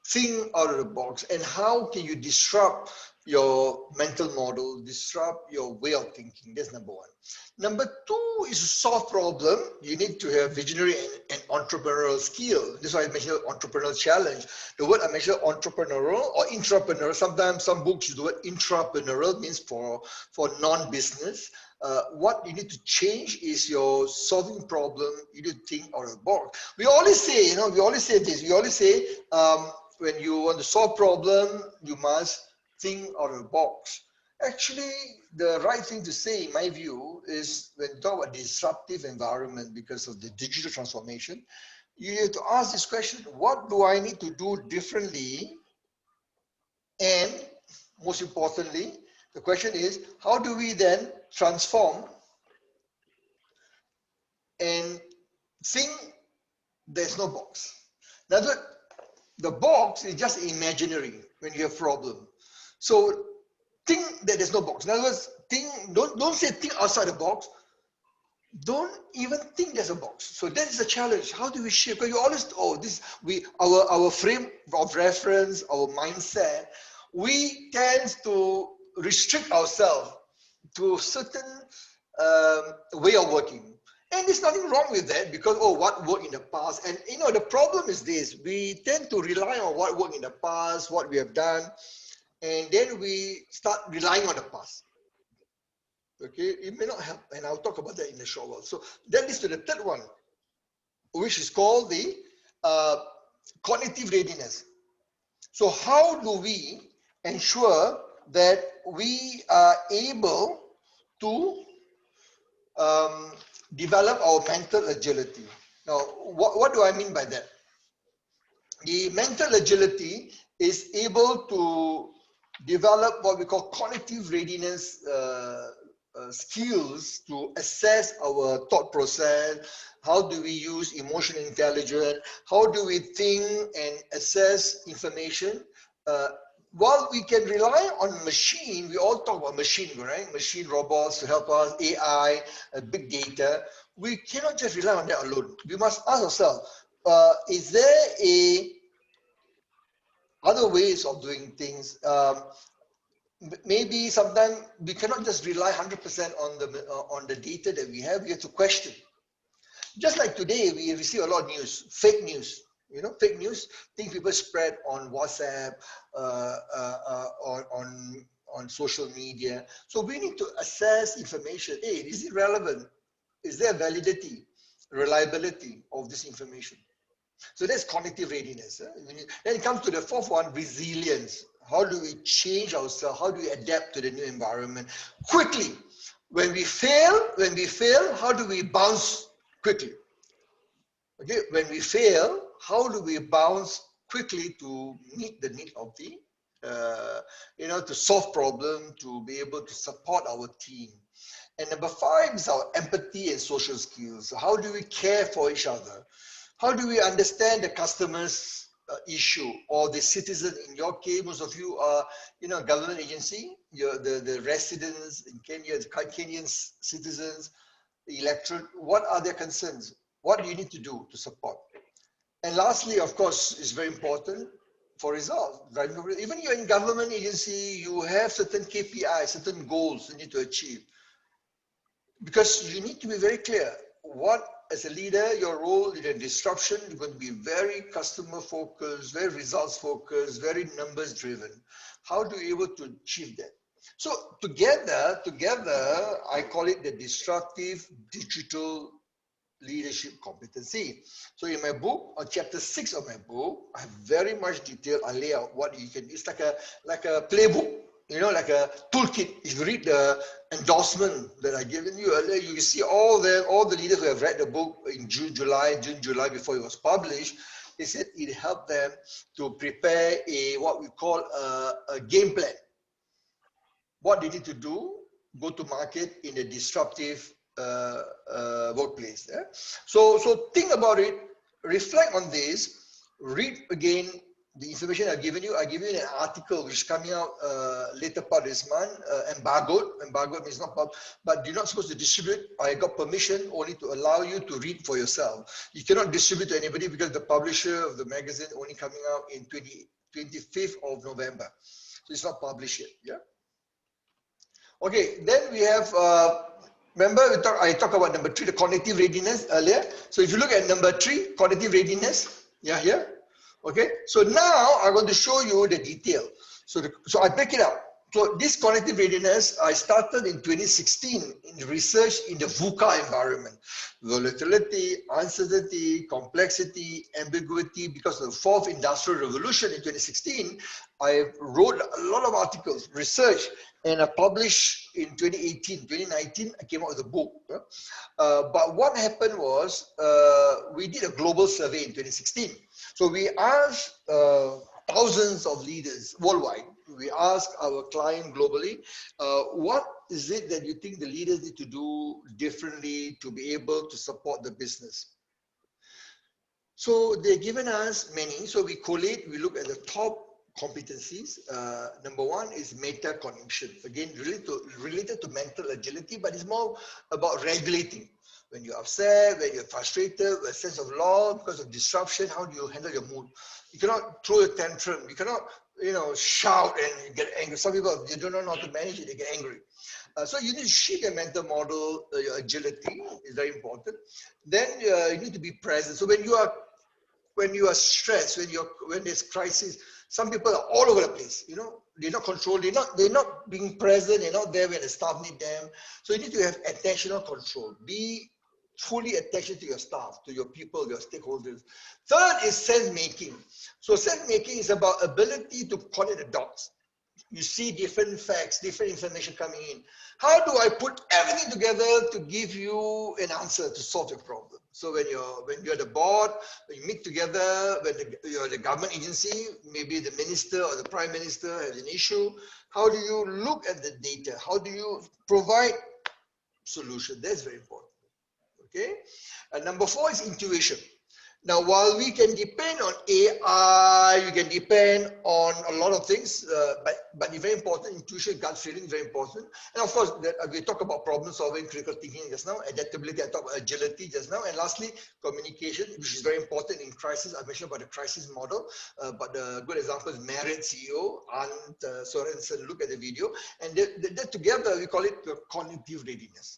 think out of the box. And how can you disrupt your mental model, disrupt your way of thinking? That's number one. Number two is to solve problem. You need to have visionary and entrepreneurial skill. This is why I mentioned entrepreneurial challenge. The word I mentioned entrepreneurial or intrapreneurial. Sometimes some books use the word intrapreneurial, means for non-business. What you need to change is your solving problem. You need to think out of the box. We always say, you know, we always say this. We always say, when you want to solve problem, you must think out of the box. Actually, the right thing to say, in my view, is when you talk about disruptive environment because of the digital transformation, you have to ask this question: what do I need to do differently? And most importantly, the question is, how do we then transform and think there's no box? Now, the box is just imaginary when you have problem. So think that there's no box. In other words, don't say think outside the box. Don't even think there's a box. So that is a challenge. How do we shift? Because you always, our frame of reference, our mindset, we tend to restrict ourselves to a certain way of working. And there's nothing wrong with that, because, what worked in the past. And, you know, the problem is this: we tend to rely on what worked in the past, what we have done, and then we start relying on the past. Okay, it may not help, and I'll talk about that in a short while. So that leads to the third one, which is called the cognitive readiness. So how do we ensure that we are able to develop our mental agility? Now, what do I mean by that? The mental agility is able to develop what we call cognitive readiness skills to assess our thought process. How do we use emotional intelligence? How do we think and assess information? While we can rely on machine, we all talk about machine, right? Machine robots to help us, AI, big data. We cannot just rely on that alone. We must ask ourselves, is there other ways of doing things? Maybe sometimes we cannot just rely 100% on the data that we have. We have to question. Just like today, we receive a lot of news, fake news. You know, fake news, things people spread on WhatsApp, on social media. So we need to assess information. Hey, is it relevant? Is there validity, reliability of this information? So that's cognitive readiness. Then it comes to the fourth one, resilience. How do we change ourselves? How do we adapt to the new environment quickly? When we fail, how do we bounce quickly? Okay, when we fail, how do we bounce quickly to meet the need of the, to solve problem, to be able to support our team? And number 5 is our empathy and social skills. So how do we care for each other? How do we understand the customer's issue, or the citizen? In your case, most of you are, government agency, the residents in Kenya, the Kenyan citizens. the electorate, what are their concerns? What do you need to do to support? And lastly, of course, is very important for results. Even you're in government agency, you have certain KPIs, certain goals you need to achieve. Because you need to be very clear what, as a leader, your role in a disruption, you're going to be very customer focused, very results focused, very numbers driven. How do you able to achieve that? So together, I call it the disruptive digital leadership competency. So in my book, on chapter 6 of my book, I have very much detail. I lay out what you can. It's like a playbook, you know, like a toolkit. If you read the endorsement that I given you earlier, you see all the leaders who have read the book in June, July before it was published. They said it helped them to prepare what we call a game plan. What they need to do, go to market in a disruptive workplace. Yeah? So think about it, reflect on this, read again the information I've given you. I give you an article which is coming out later part of this month, embargoed means not public, but you're not supposed to distribute. I got permission only to allow you to read for yourself. You cannot distribute to anybody because the publisher of the magazine only coming out in 25th of November. So it's not published yet. Yeah. Okay, then we have, remember I talked about number 3, the cognitive readiness earlier. So if you look at number 3, cognitive readiness, yeah, here. Okay, so now I'm going to show you the detail. So I break it up. So this cognitive readiness, I started in 2016 in research in the VUCA environment. Volatility, uncertainty, complexity, ambiguity. Because of the 4th Industrial Revolution in 2016, I wrote a lot of articles, research, and I published in 2019, I came out with a book. But what happened was, we did a global survey in 2016. So we asked thousands of leaders worldwide. We asked our client globally, what is it that you think the leaders need to do differently to be able to support the business? So they've given us many. So we collate, we look at the top competencies. Number 1 is metacognition. Again, related to mental agility, but it's more about regulating. When you're upset, when you're frustrated, with a sense of loss because of disruption, how do you handle your mood? You cannot throw a tantrum. You cannot, you know, shout and get angry. Some people, they don't know how to manage it, they get angry. So you need to shape your mental model, your agility is very important. Then you need to be present. So when you are stressed, when there's crisis, some people are all over the place, you know, they're not controlled, they're not being present, they're not there when the staff need them. So you need to have attentional control. Be fully attached to your staff, to your people, your stakeholders. Third is sense making. So sense making is about ability to connect the dots. You see different facts, different information coming in. How do I put everything together to give you an answer to solve your problem? So when you're the board, when you meet together, when you're the government agency, maybe the minister or the prime minister has an issue, how do you look at the data? How do you provide solution? That's very important. Okay. And number 4 is intuition. Now, while we can depend on AI, you can depend on a lot of things, but it's very important, intuition, gut feeling, very important. And of course, we talk about problem solving, critical thinking just now, adaptability, I talked about agility just now, and lastly, communication, which is very important in crisis. I mentioned about the crisis model, but the good example is Marriott CEO, Arnd Sorensen, look at the video, and that together, we call it the cognitive readiness.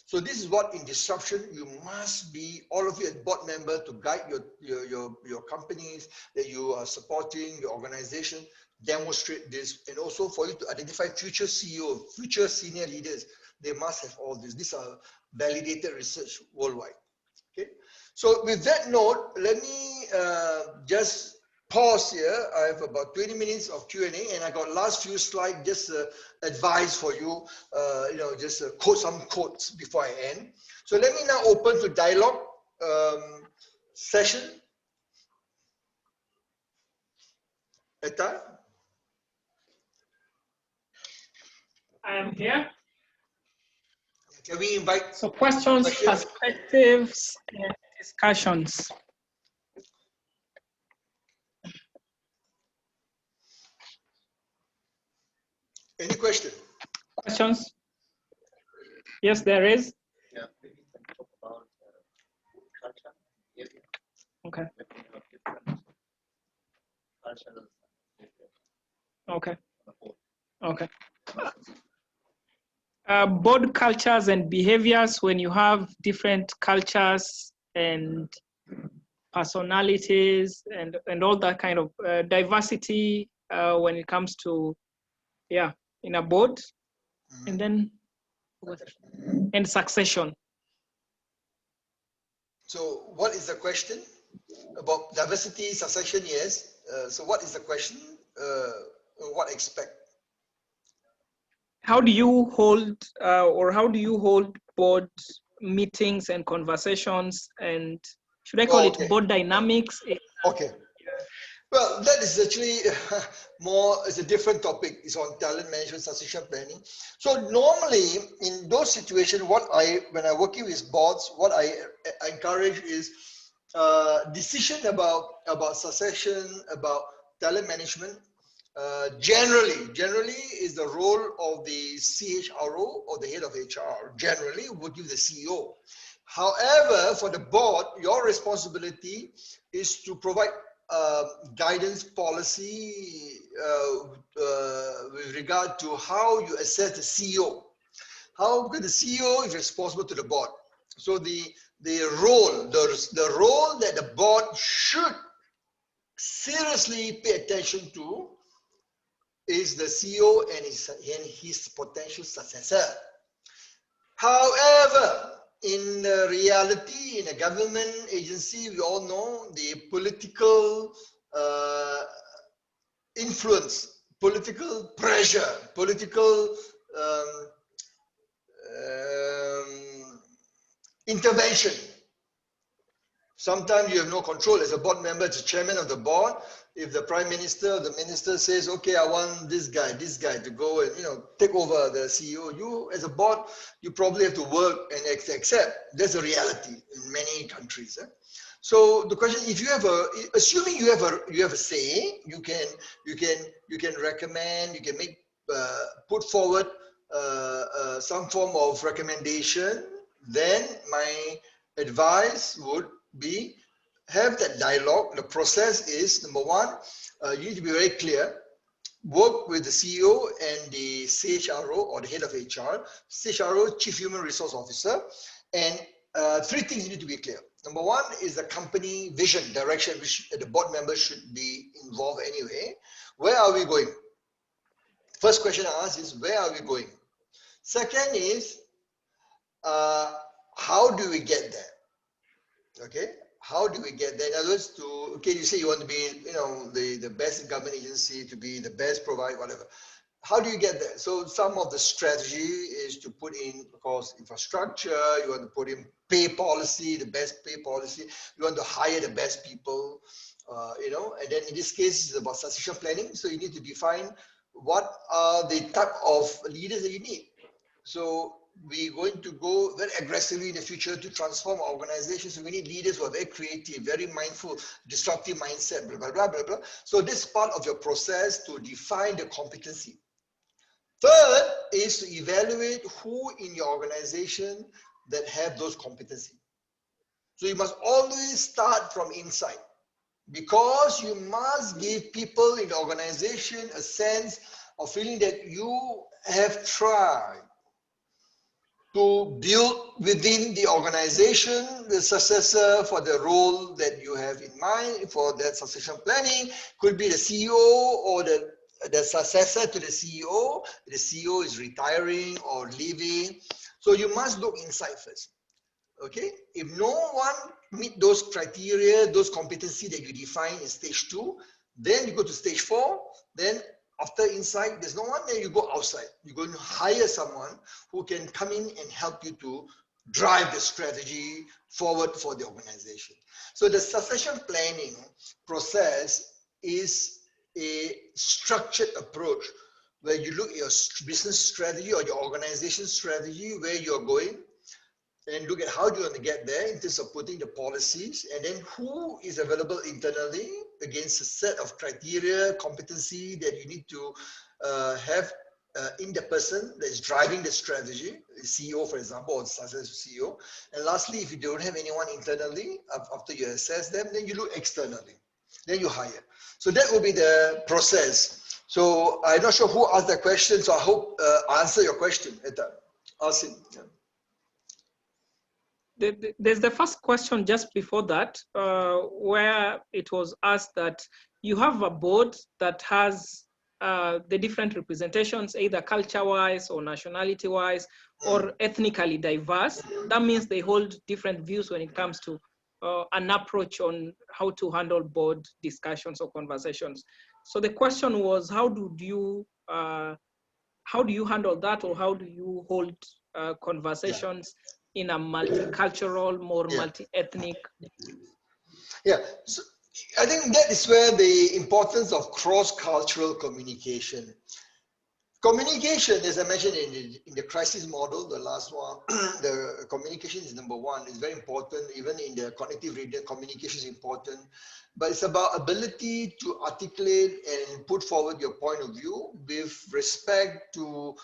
So this is what in disruption, you must be, all of you as board member, to guide your companies that you are supporting, your organization, demonstrate this, and also for you to identify future CEO, future senior leaders, they must have all this. These are validated research worldwide. Okay. So with that note, let me just pause here. I have about 20 minutes of Q&A, and I got last few slides, just advice for you, just quote some quotes before I end. So let me now open to dialogue session. Etta? I am here. Can we invite? So questions, perspectives, and discussions. Any question? Questions? Yes, there is. Yeah. Okay. Let me have different cultures. Okay. Okay. Board cultures and behaviors, when you have different cultures and personalities and all that kind of diversity when it comes to, yeah, in a board, and then and succession. So what is the question? About diversity, succession, yes. So what is the question? What expect? How do you hold board meetings and conversations, and should I call it board dynamics? Okay. Well, that is actually it's a different topic. It's on talent management, succession planning. So normally in those situations, when I'm working with boards, what I encourage is decision about succession, about talent management. Generally is the role of the CHRO or the head of HR. Generally, would give the CEO. However, for the board, your responsibility is to provide guidance policy with regard to how you assess the CEO. Because the CEO is responsible to the board. So the role that the board should seriously pay attention to is the CEO and his potential successor. However, in reality, in a government agency, we all know the political influence, political pressure, political intervention. Sometimes you have no control. As a board member, as a chairman of the board, if the prime minister or the minister says, okay, I want this guy to go and take over the CEO, you as a board, you probably have to work and accept. That's a reality in many countries. So the question, if you have assuming you have a say, you can recommend, you can put forward some form of recommendation. Then my advice would be have that dialogue. The process is, number one, you need to be very clear. Work with the CEO and the CHRO or the head of HR, CHRO, Chief Human Resource Officer, and three things you need to be clear. Number one is the company vision, direction, which the board members should be involved anyway. Where are we going? First question I ask is, where are we going? Second is, how do we get there? Okay, how do we get there? In other words, you say you want to be, the best in government agency, to be the best provider, whatever. How do you get there? So some of the strategy is to put in, of course, infrastructure. You want to put in pay policy, the best pay policy. You want to hire the best people, and then in this case, it's about succession planning. So you need to define what are the type of leaders that you need. So we're going to go very aggressively in the future to transform our organizations. So we need leaders who are very creative, very mindful, disruptive mindset, blah, blah, blah, blah, blah. So this is part of your process to define the competency. Third is to evaluate who in your organization that have those competencies. So you must always start from inside, because you must give people in the organization a sense of feeling that you have tried to build within the organization the successor for the role that you have in mind for that succession planning. Could be the CEO or the successor to the CEO. The CEO is retiring or leaving. So you must look inside first. Okay? If no one meet those criteria, those competency that you define in stage 2, then you go to stage 4, then after inside, there's no one, then you go outside. You're going to hire someone who can come in and help you to drive the strategy forward for the organization. So the succession planning process is a structured approach where you look at your business strategy or your organization strategy, where you're going, and look at how you want to get there in terms of putting the policies, and then who is available internally against a set of criteria, competency that you need to have in the person that is driving the strategy, the CEO, for example, or successful CEO. And lastly, if you don't have anyone internally, after you assess them, then you look externally. Then you hire. So that will be the process. So I'm not sure who asked that question, so I hope I answer your question. Ask him. Yeah. There's the first question just before that, where it was asked that you have a board that has the different representations, either culture-wise or nationality-wise or ethnically diverse. That means they hold different views when it comes to an approach on how to handle board discussions or conversations. So the question was, how do you handle that, or how do you hold conversations in a multicultural, more multi-ethnic? Yeah, so I think that is where the importance of cross-cultural communication. Communication, as I mentioned in the crisis model, the last one, the communication is number one. It's very important. Even in the cognitive readiness, communication is important. But it's about ability to articulate and put forward your point of view with respect to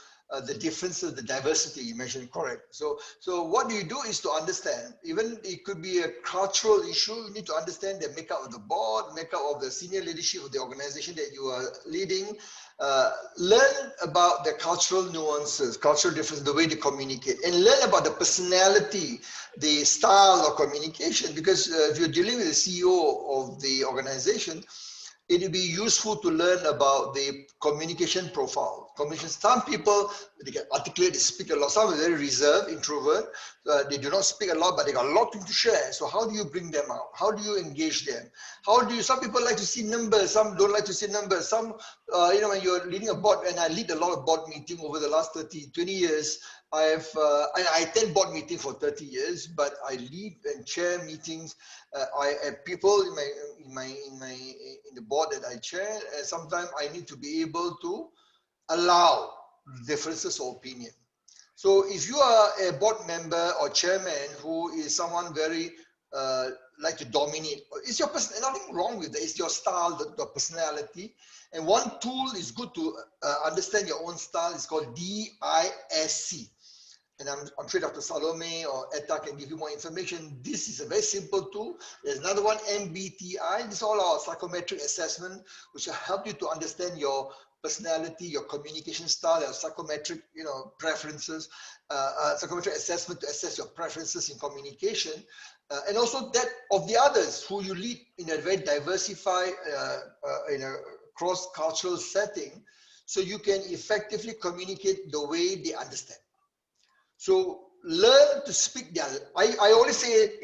the differences, the diversity you mentioned, correct. So what you do is to understand, even it could be a cultural issue, you need to understand the makeup of the board, makeup of the senior leadership of the organization that you are leading. Learn about the cultural nuances, cultural differences, the way they communicate, and learn about the personality, the style of communication, because if you're dealing with the CEO of the organization, it will be useful to learn about the communication profile. Some people, they can articulate, they speak a lot. Some are very reserved, introvert. They do not speak a lot, but they got a lot to share. So how do you bring them out? How do you engage them? Some people like to see numbers, some don't like to see numbers. Some, when you're leading a board, and I lead a lot of board meetings over the last 20 years, I attend board meetings for 30 years, but I lead and chair meetings. I have people in the board that I chair, and sometimes I need to be able to allow differences of opinion. So if you are a board member or chairman who is someone very like to dominate, it's your person, nothing wrong with it. It's your style, your personality. And one tool is good to understand your own style. It's called DISC. And I'm sure Dr. Salome or Etta can give you more information. This is a very simple tool. There's another one, MBTI. This is all our psychometric assessment, which will help you to understand your personality, your communication style, your psychometric, preferences, psychometric assessment to assess your preferences in communication, and also that of the others who you lead in a very diversified, in a cross-cultural setting, so you can effectively communicate the way they understand. So learn to speak their, I always say,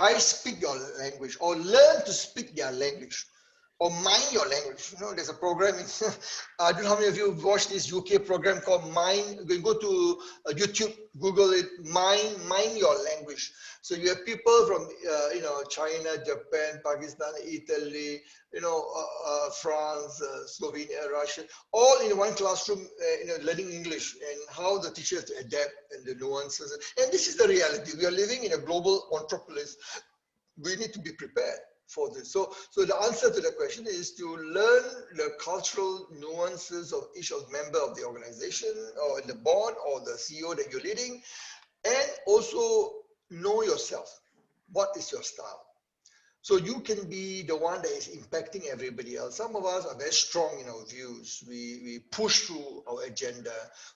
I speak your language, or learn to speak their language, or mind your language. There's a program, I don't know how many of you have watched this UK program called Mind. You can go to YouTube, Google it, mind your language. So you have people from, China, Japan, Pakistan, Italy, France, Slovenia, Russia, all in one classroom, learning English, and how the teachers to adapt and the nuances. And this is the reality. We are living in a global metropolis. We need to be prepared for this. So the answer to the question is to learn the cultural nuances of each member of the organization or the board or the CEO that you're leading, and also know yourself. What is your style? So you can be the one that is impacting everybody else. Some of us are very strong in our views. We push through our agenda.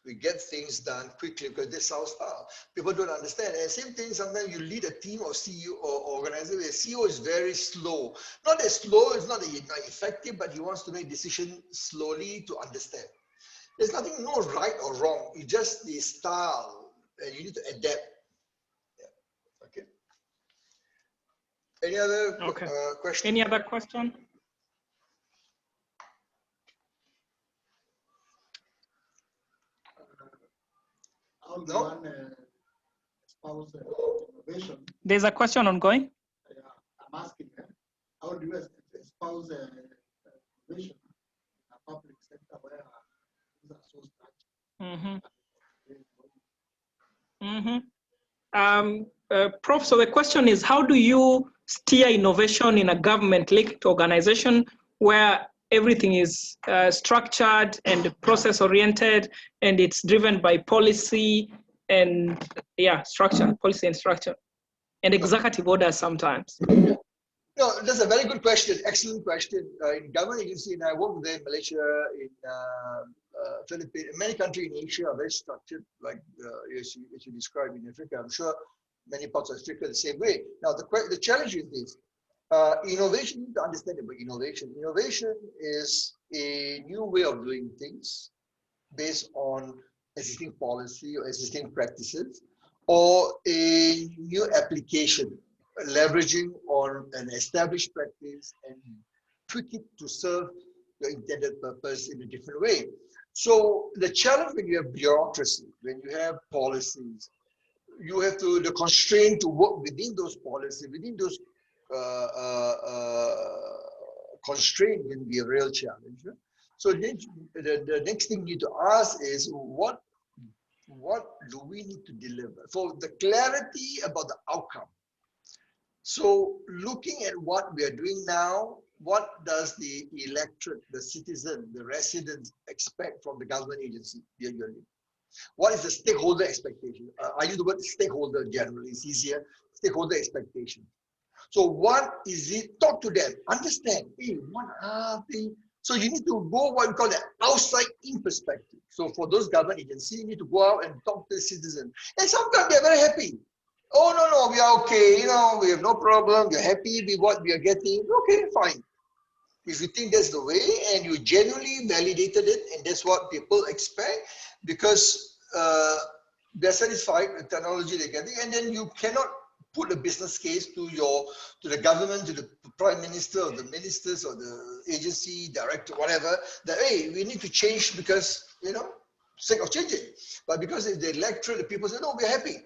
We get things done quickly because this is our style. People don't understand. And same thing, sometimes you lead a team or CEO or organization. The CEO is very slow. Not as slow, it's not that he's not effective, but he wants to make decisions slowly to understand. There's nothing no right or wrong. It's just the style, and you need to adapt. Okay. Any other question? Any other question? How do one espouse innovation? There's a question ongoing. I'm asking, how do you espouse innovation in a public sector where things are so structured? Prof, so the question is, how do you steer innovation in a government-linked organization where everything is structured and process-oriented, and it's driven by policy and, yeah, structure, policy and structure, and executive orders sometimes. No, that's a very good question. Excellent question. In government agency, and I work there in Malaysia, in Philippines, many countries in Asia are very structured, like as you described in Africa. I'm sure many parts of Africa the same way. Now, the challenge is this. Innovation, you need to understand about innovation. Innovation is a new way of doing things based on existing policy or existing practices, or a new application, leveraging on an established practice and tweak it to serve your intended purpose in a different way. So the challenge when you have bureaucracy, when you have policies, you have the constraint to work within those policies, within those constraint can be a real challenge. So then the next thing you need to ask is what do we need to deliver for the clarity about the outcome. So looking at what we are doing now, what does the electorate, the citizen, the residents expect from the government agency? What is the stakeholder expectation? I use the word stakeholder generally, it's easier. Stakeholder expectation. So what is it? Talk to them, understand, hey, what are they? So you need to go what we call the outside in perspective. So for those government agencies, you need to go out and talk to the citizen. And sometimes they're very happy. Oh, no, we are okay, we have no problem, we're happy with what we are getting. Okay, fine. If you think that's the way and you genuinely validated it, and that's what people expect, because they're satisfied with the technology they're getting, and then you cannot put a business case to the government, to the prime minister or the ministers or the agency director, whatever, that hey, we need to change because sake of changing. But because if the electorate, the people say no, we're happy,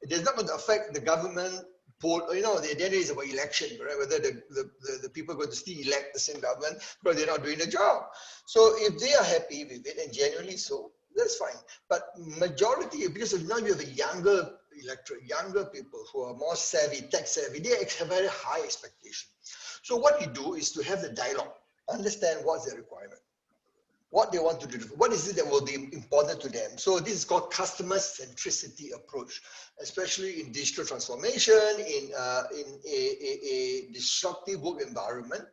it is not going to affect the government poll. The agenda is about election, right? Whether the people are going to still elect the same government because they're not doing the job. So if they are happy with it and genuinely so, that's fine. But majority, because now you have a younger electorate, younger people who are more savvy, tech savvy, they have very high expectation. So what you do is to have the dialogue, understand what's their requirement, what they want to do, what is it that will be important to them. So this is called customer centricity approach, especially in digital transformation, in a disruptive work environment.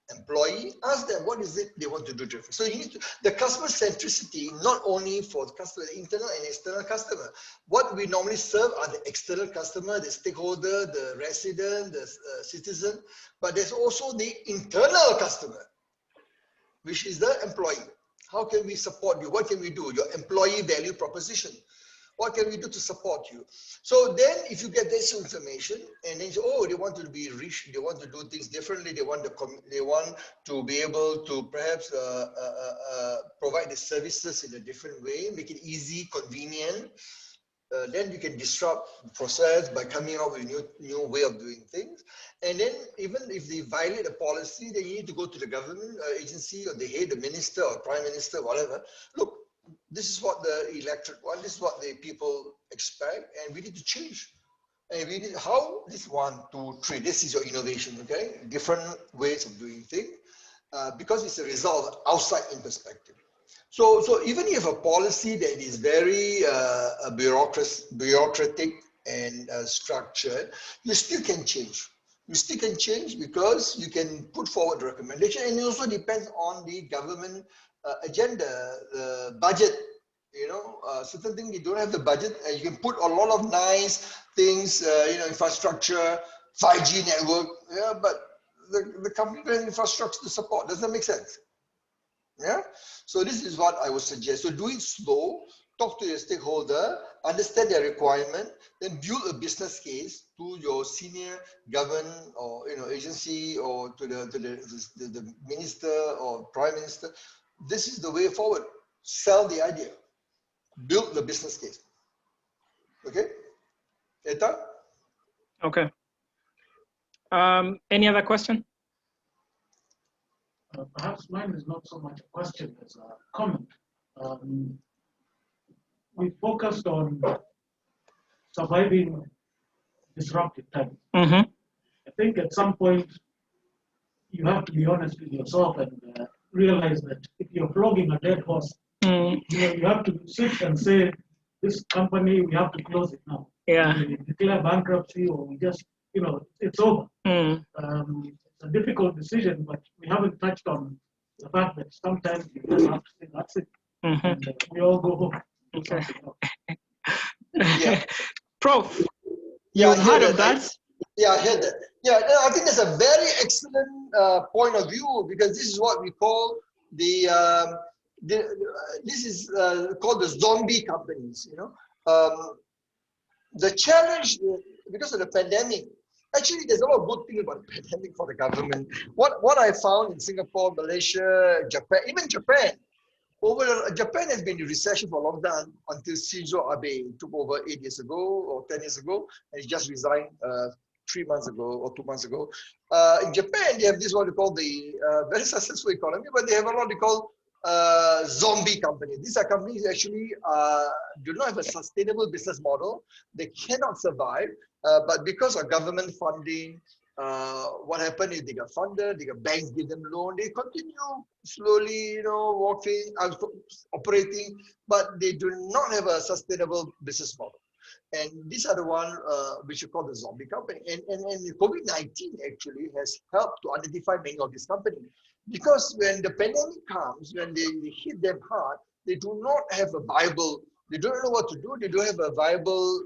Employee, ask them what is it they want to do different. So you need to, the customer centricity, not only for the customer, the internal and external customer. What we normally serve are the external customer, the stakeholder, the resident, the citizen, but there's also the internal customer, which is the employee. How can we support you? What can we do? Your employee value proposition. What can we do to support you? So then if you get this information and then you say, oh, they want to be rich, they want to do things differently, they want to be able to perhaps provide the services in a different way, make it easy, convenient. Then you can disrupt the process by coming up with a new way of doing things. And then even if they violate the policy, then you need to go to the government agency or the head, the minister or prime minister, whatever. Look, this is what the electorate want, this is what the people expect, and we need to change. And we need, how? This 1, 2, 3, this is your innovation, okay? Different ways of doing things, because it's a result of outside-in perspective. So even if a policy that is very bureaucratic and structured, you still can change. You still can change because you can put forward recommendation, and it also depends on the government agenda, the budget. Certain things you don't have the budget, and you can put a lot of nice things, infrastructure, 5G network, yeah, but the company doesn't have infrastructure to support. Does that make sense? Yeah. So this is what I would suggest. So do it slow, talk to your stakeholder, understand their requirement, then build a business case to your senior government or agency or to the minister or prime minister. This is the way forward. Sell the idea, build the business case. Okay, Eta? Okay. Any other question? Perhaps mine is not so much a question as a comment. We focused on surviving disruptive times. I think at some point you have to be honest with yourself and realize that if you're flogging a dead horse, you have to sit and say, this company, we have to close it now. Yeah. We declare bankruptcy, or we just, it's over. It's a difficult decision, but we haven't touched on the fact that sometimes you just have to say, that's it. And we all go home. Okay. Yeah. Prof, Yeah, you've heard of that? Yeah, I heard that. Yeah, no, I think that's a very excellent point of view, because this is what we call this is called the zombie companies. The challenge, because of the pandemic, actually there's a lot of good things about the pandemic for the government. What I found in Singapore, Malaysia, Japan, even Japan, Japan has been in recession for a long time until Shinzo Abe took over 8 years ago or 10 years ago, and he just resigned 3 months ago or 2 months ago. In Japan, they have this what they call the very successful economy, but they have a lot they call zombie companies. These are companies that actually do not have a sustainable business model. They cannot survive, but because of government funding, what happened is they got funded, they got banks give them loan, they continue slowly, walking, operating, but they do not have a sustainable business model. And these are the one which you call the zombie company. And COVID-19 actually has helped to identify many of these companies. Because when the pandemic comes, when they hit them hard, they do not have a viable, they don't know what to do, they don't have a viable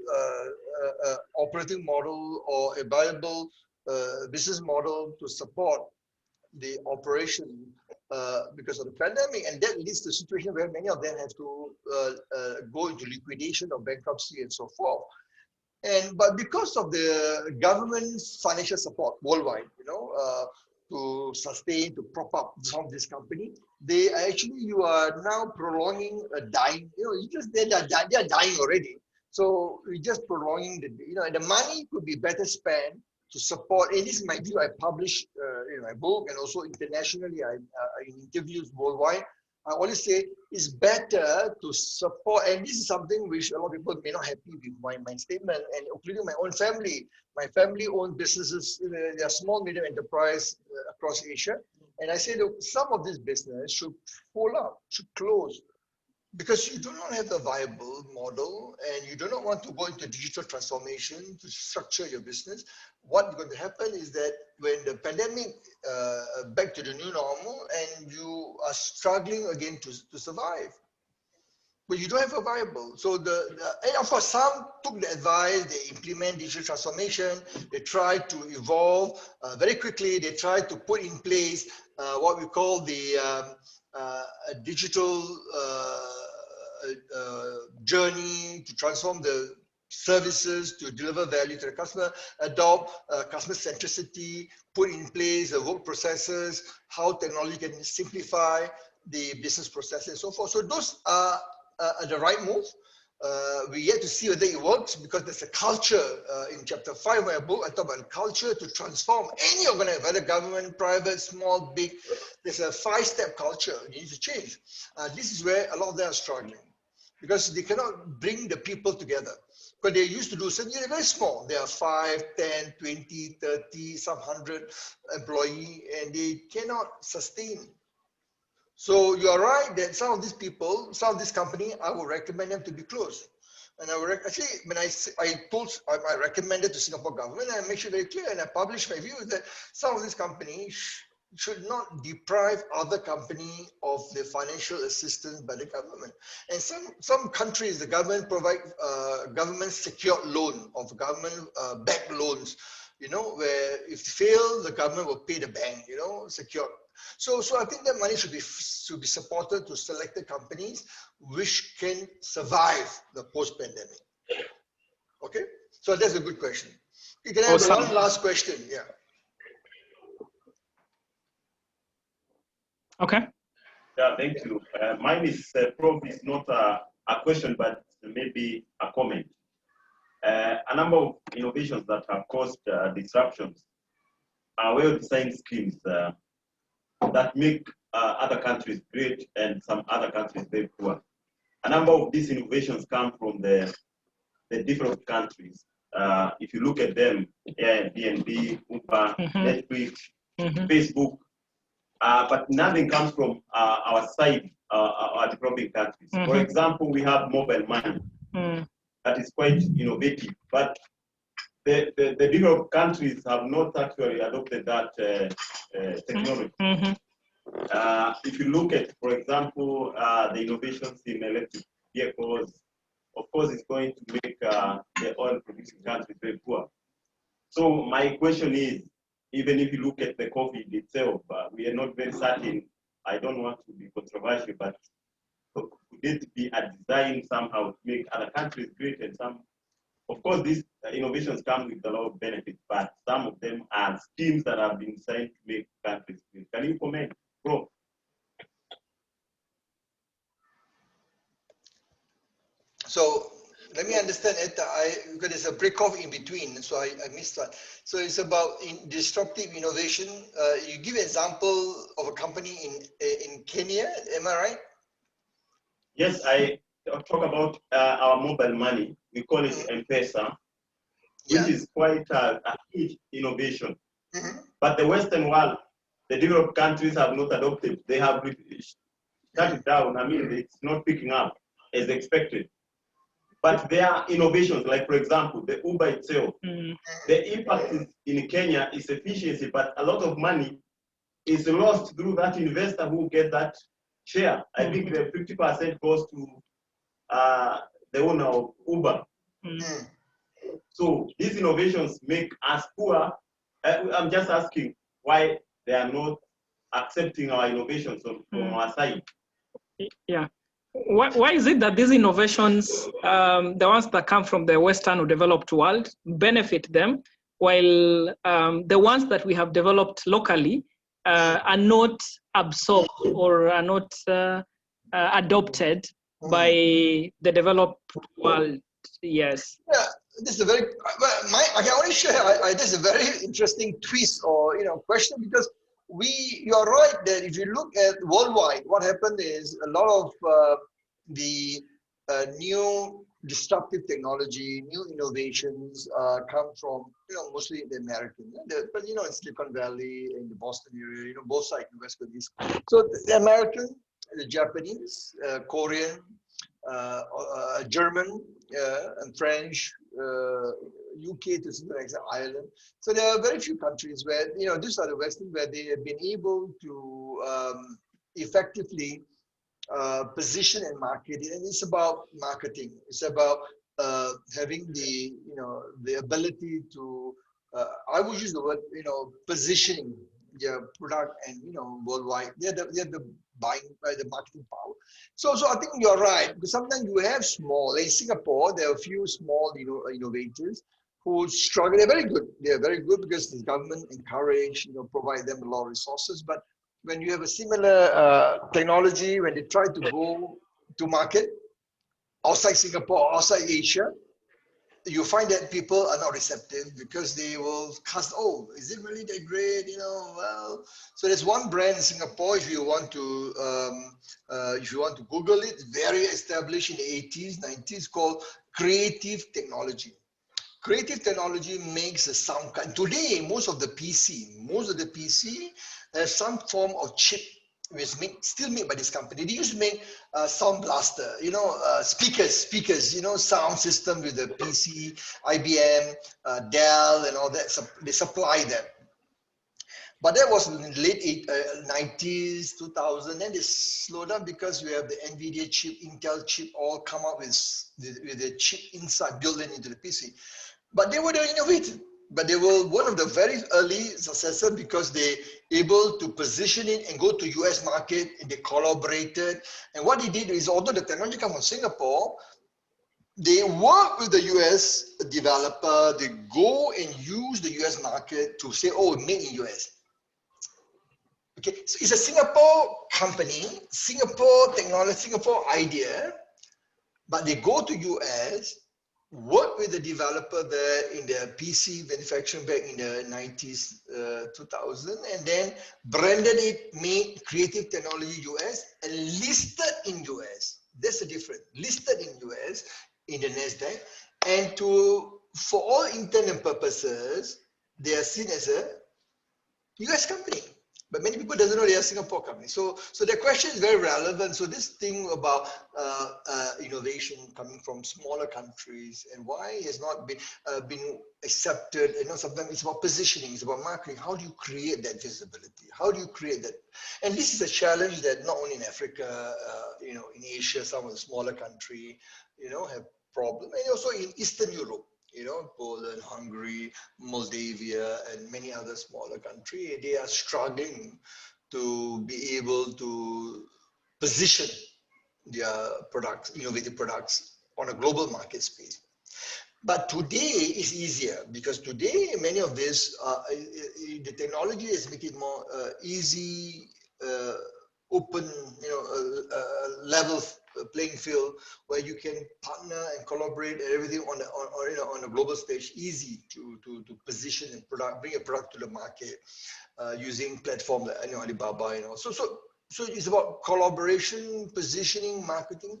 operating model or a viable business model to support the operation because of the pandemic, and that leads to a situation where many of them have to go into liquidation or bankruptcy and so forth. But because of the government's financial support worldwide, to sustain, to prop up some of this company, you are now prolonging a dying. They are dying already. So we're just prolonging the money could be better spent to support, and this is my view, I publish in my book and also internationally, in interviews worldwide, I always say it's better to support, and this is something which a lot of people may not happy with my statement, and including my own family. My family owns businesses, they are small, medium enterprise across Asia, and I say that some of this business should fall out, should close, because you do not have a viable model and you do not want to go into digital transformation to structure your business. What's going to happen is that when the pandemic back to the new normal and you are struggling again to survive, but you don't have a viable. So and of course, some took the advice, they implement digital transformation, they try to evolve very quickly, they try to put in place what we call the digital journey to transform the services to deliver value to the customer, adopt customer centricity, put in place the work processes, how technology can simplify the business processes and so forth. So those are the right move. We yet to see whether it works, because there's a culture in chapter 5 of my book. I talk about culture to transform any organization, whether government, private, small, big. There's a 5-step culture you need to change. This is where a lot of them are struggling, because they cannot bring the people together. Because they used to do something very small. There are 5, 10, 20, 30, some 100 employees, and they cannot sustain. So you are right that some of these people, some of these companies, I would recommend them to be closed. And I would actually, when I recommended to Singapore government, I make sure very clear, and I published my view that some of these companies should not deprive other companies of the financial assistance by the government. And some countries, the government provide government secured loan of government backed loans, where if fail, the government will pay the bank, secured. So I think that money should be supported to selected companies which can survive the post-pandemic. Okay, so that's a good question. You can have one last question. Yeah. Okay. Yeah, thank you. Mine is probably not a question, but maybe a comment. A number of innovations that have caused disruptions are well-designed schemes that make other countries great and some other countries very poor. A number of these innovations come from the different countries. If you look at them, Airbnb, Uber, Netflix, Facebook, but nothing comes from our side, our developing countries. For example, we have mobile money that is quite innovative, but the developed countries have not actually adopted that technology. If you look at, for example, the innovations in electric vehicles, of course, it's going to make the oil-producing countries very poor. So my question is, even if you look at the COVID itself, we are not very certain. I don't want to be controversial, but could it be a design somehow to make other countries great? And some, of course, these innovations come with a lot of benefits, but some of them are schemes that have been designed to make countries great. Can you comment, bro? So let me understand it. Because there's a break off in between, so I missed that. So it's about disruptive innovation. You give an example of a company in Kenya, am I right? Yes, I talk about our mobile money. We call it M-Pesa, which is quite a huge innovation. But the Western world, the developed countries have not adopted. They have shut it down. I mean, it's not picking up as expected. But there are innovations, like, for example, the Uber itself. The impact in Kenya is efficiency, but a lot of money is lost through that investor who get that share. I think the 50% goes to the owner of Uber. So these innovations make us poor. I'm just asking why they are not accepting our innovations from our side. Yeah. Why is it that these innovations, the ones that come from the Western or developed world, benefit them, while the ones that we have developed locally are not absorbed or are not adopted by the developed world? Yes. Yeah, this is a very. I can only share. This is a very interesting twist or question, because you're right that if you look at worldwide, what happened is a lot of the new disruptive technology, new innovations come from mostly the American, but in Silicon Valley, in the Boston area, both sides, West and East. So the American, the Japanese, Korean, German, and French, UK to some extent, Ireland. So there are very few countries where these are the Western, where they have been able to effectively position and market it. And it's about marketing. It's about having the ability to I would use the word positioning their product and worldwide. They're the buying by the marketing power. So I think you're right, because sometimes you have small, like in Singapore, there are a few small innovators who struggle. They're very good. They're very good because the government encourage, provide them a lot of resources. But when you have a similar technology, when they try to go to market outside Singapore, outside Asia, you find that people are not receptive, because they will cast, oh, is it really that great? Well, so there's one brand in Singapore, if you want to Google it, very established in the 80s, 90s, called Creative Technology. Creative Technology makes a sound card. Today, most of the PC has some form of chip, which is still made by this company. They used to make sound blaster, speakers, sound system with the PC, IBM, Dell, and all that. So they supply them. But that was in the late 90s, 2000. Then they slowed down because we have the NVIDIA chip, Intel chip, all come up with the chip inside, built into the PC. But they were the innovators. But they were one of the very early successors, because they able to position it and go to US market, and they collaborated. And what they did is, although the technology comes from Singapore, they work with the US developer, they go and use the US market to say, oh, made in US. Okay, so it's a Singapore company, Singapore technology, Singapore idea, but they go to US, work with the developer there in the PC manufacturing back in the 90s, 2000, and then branded it, made Creative Technology US, and listed in US. That's the difference. Listed in US, in the NASDAQ, and for all intent and purposes, they are seen as a US company. But many people doesn't know they are Singapore company. So the question is very relevant. So this thing about innovation coming from smaller countries and why it has not been accepted. You know, sometimes it's about positioning, it's about marketing. How do you create that visibility? How do you create that? And this is a challenge that not only in Africa, you know, in Asia, some of the smaller countries, you know, have problems, and also in Eastern Europe. You know, Poland, Hungary, Moldavia, and many other smaller countries, they are struggling to be able to position their products, innovative products, on a global market space. But today is easier because today many of this, the technology is making it more easy, open, you know, level playing field where you can partner and collaborate and everything on the, you know, on a global stage, easy to position and bring a product to the market using platforms like, you know, Alibaba, you know. So it's about collaboration, positioning, marketing.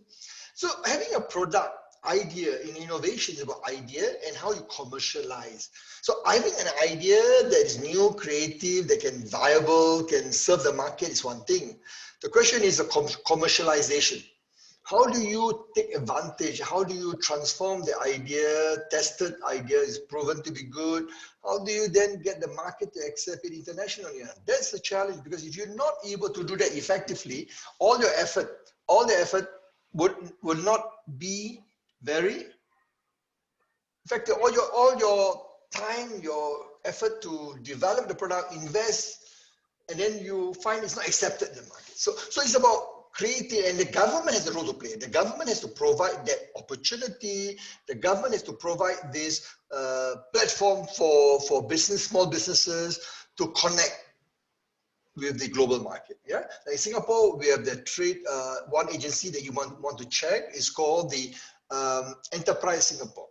So having a product idea in innovation is about idea and how you commercialize. So having an idea that is new, creative, that can viable, can serve the market is one thing. The question is the commercialization. How do you take advantage? How do you transform the idea? Tested idea is proven to be good. How do you then get the market to accept it internationally? That's the challenge, because if you're not able to do that effectively, all the effort would not be very effective. All your time, your effort to develop the product, invest, and then you find it's not accepted in the market. So it's about creating, and the government has a role to play. The government has to provide that opportunity. The government has to provide this platform for business, small businesses to connect with the global market. Yeah, like in Singapore, we have the trade. One agency that you want to check is called the Enterprise Singapore.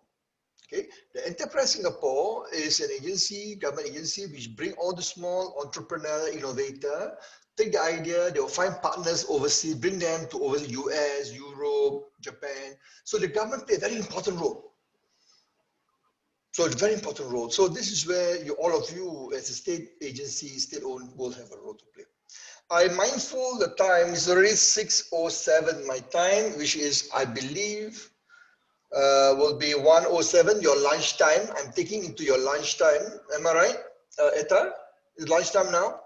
Okay, the Enterprise Singapore is an agency, government agency, which bring all the small entrepreneur, innovator, take the idea, they will find partners overseas, bring them to over the US, Europe, Japan. So the government play a very important role. So it's a very important role. So this is where all of you as a state agency, state-owned, will have a role to play. I'm mindful the time is already 6:07 my time, which is, I believe, will be 1:07, your lunchtime. I'm taking into your lunchtime. Am I right, Etta? It's lunchtime now?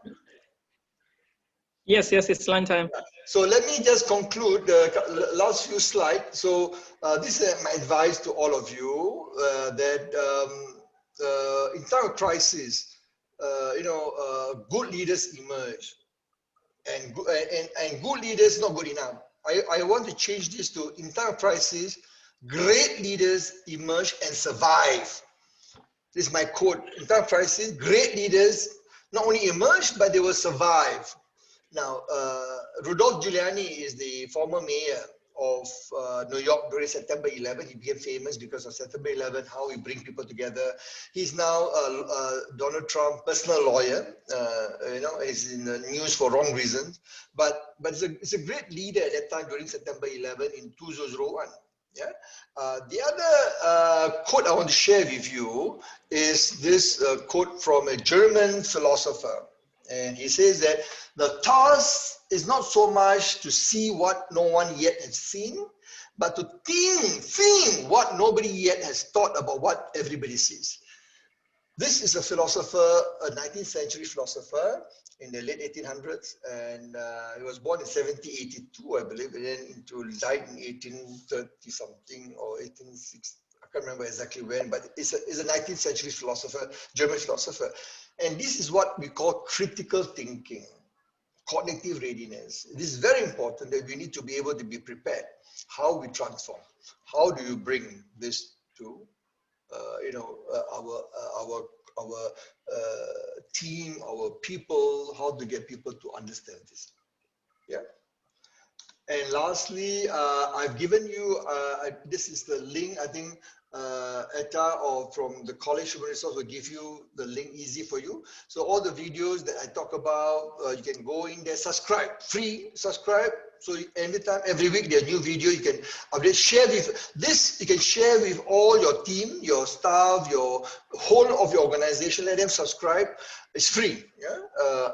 Yes, it's lunchtime. So let me just conclude the last few slides. So this is my advice to all of you, that in time of crisis, you know, good leaders emerge, and good leaders not good enough. I want to change this to, in time of crisis, great leaders emerge and survive. This is my quote. In time of crisis, great leaders not only emerge, but they will survive. Now, Rudolph Giuliani is the former mayor of New York during September 11. He became famous because of September 11, how he brings people together. He's now Donald Trump's personal lawyer. You know, he's in the news for wrong reasons. But it's a great leader at that time during September 11 in 2001. Yeah. The other quote I want to share with you is this quote from a German philosopher. And he says that the task is not so much to see what no one yet has seen, but to think what nobody yet has thought about what everybody sees. This is a philosopher, a 19th century philosopher in the late 1800s, and he was born in 1782, I believe, and then died in 1830 something or 1860. I can't remember exactly when, but it's a 19th century philosopher, German philosopher. And this is what we call critical thinking, cognitive readiness. It is very important that we need to be able to be prepared. How we transform, how do you bring this to you know, our team, our people, how to get people to understand this. Yeah. And lastly, I've given you, this is the link, I think Etta or from the College Human Resource will give you the link easy for you. So all the videos that I talk about, you can go in there, subscribe, free, subscribe, So anytime, every week, there are new video you can update, share with this. You can share with all your team, your staff, your whole of your organization. Let them subscribe. It's free. Yeah,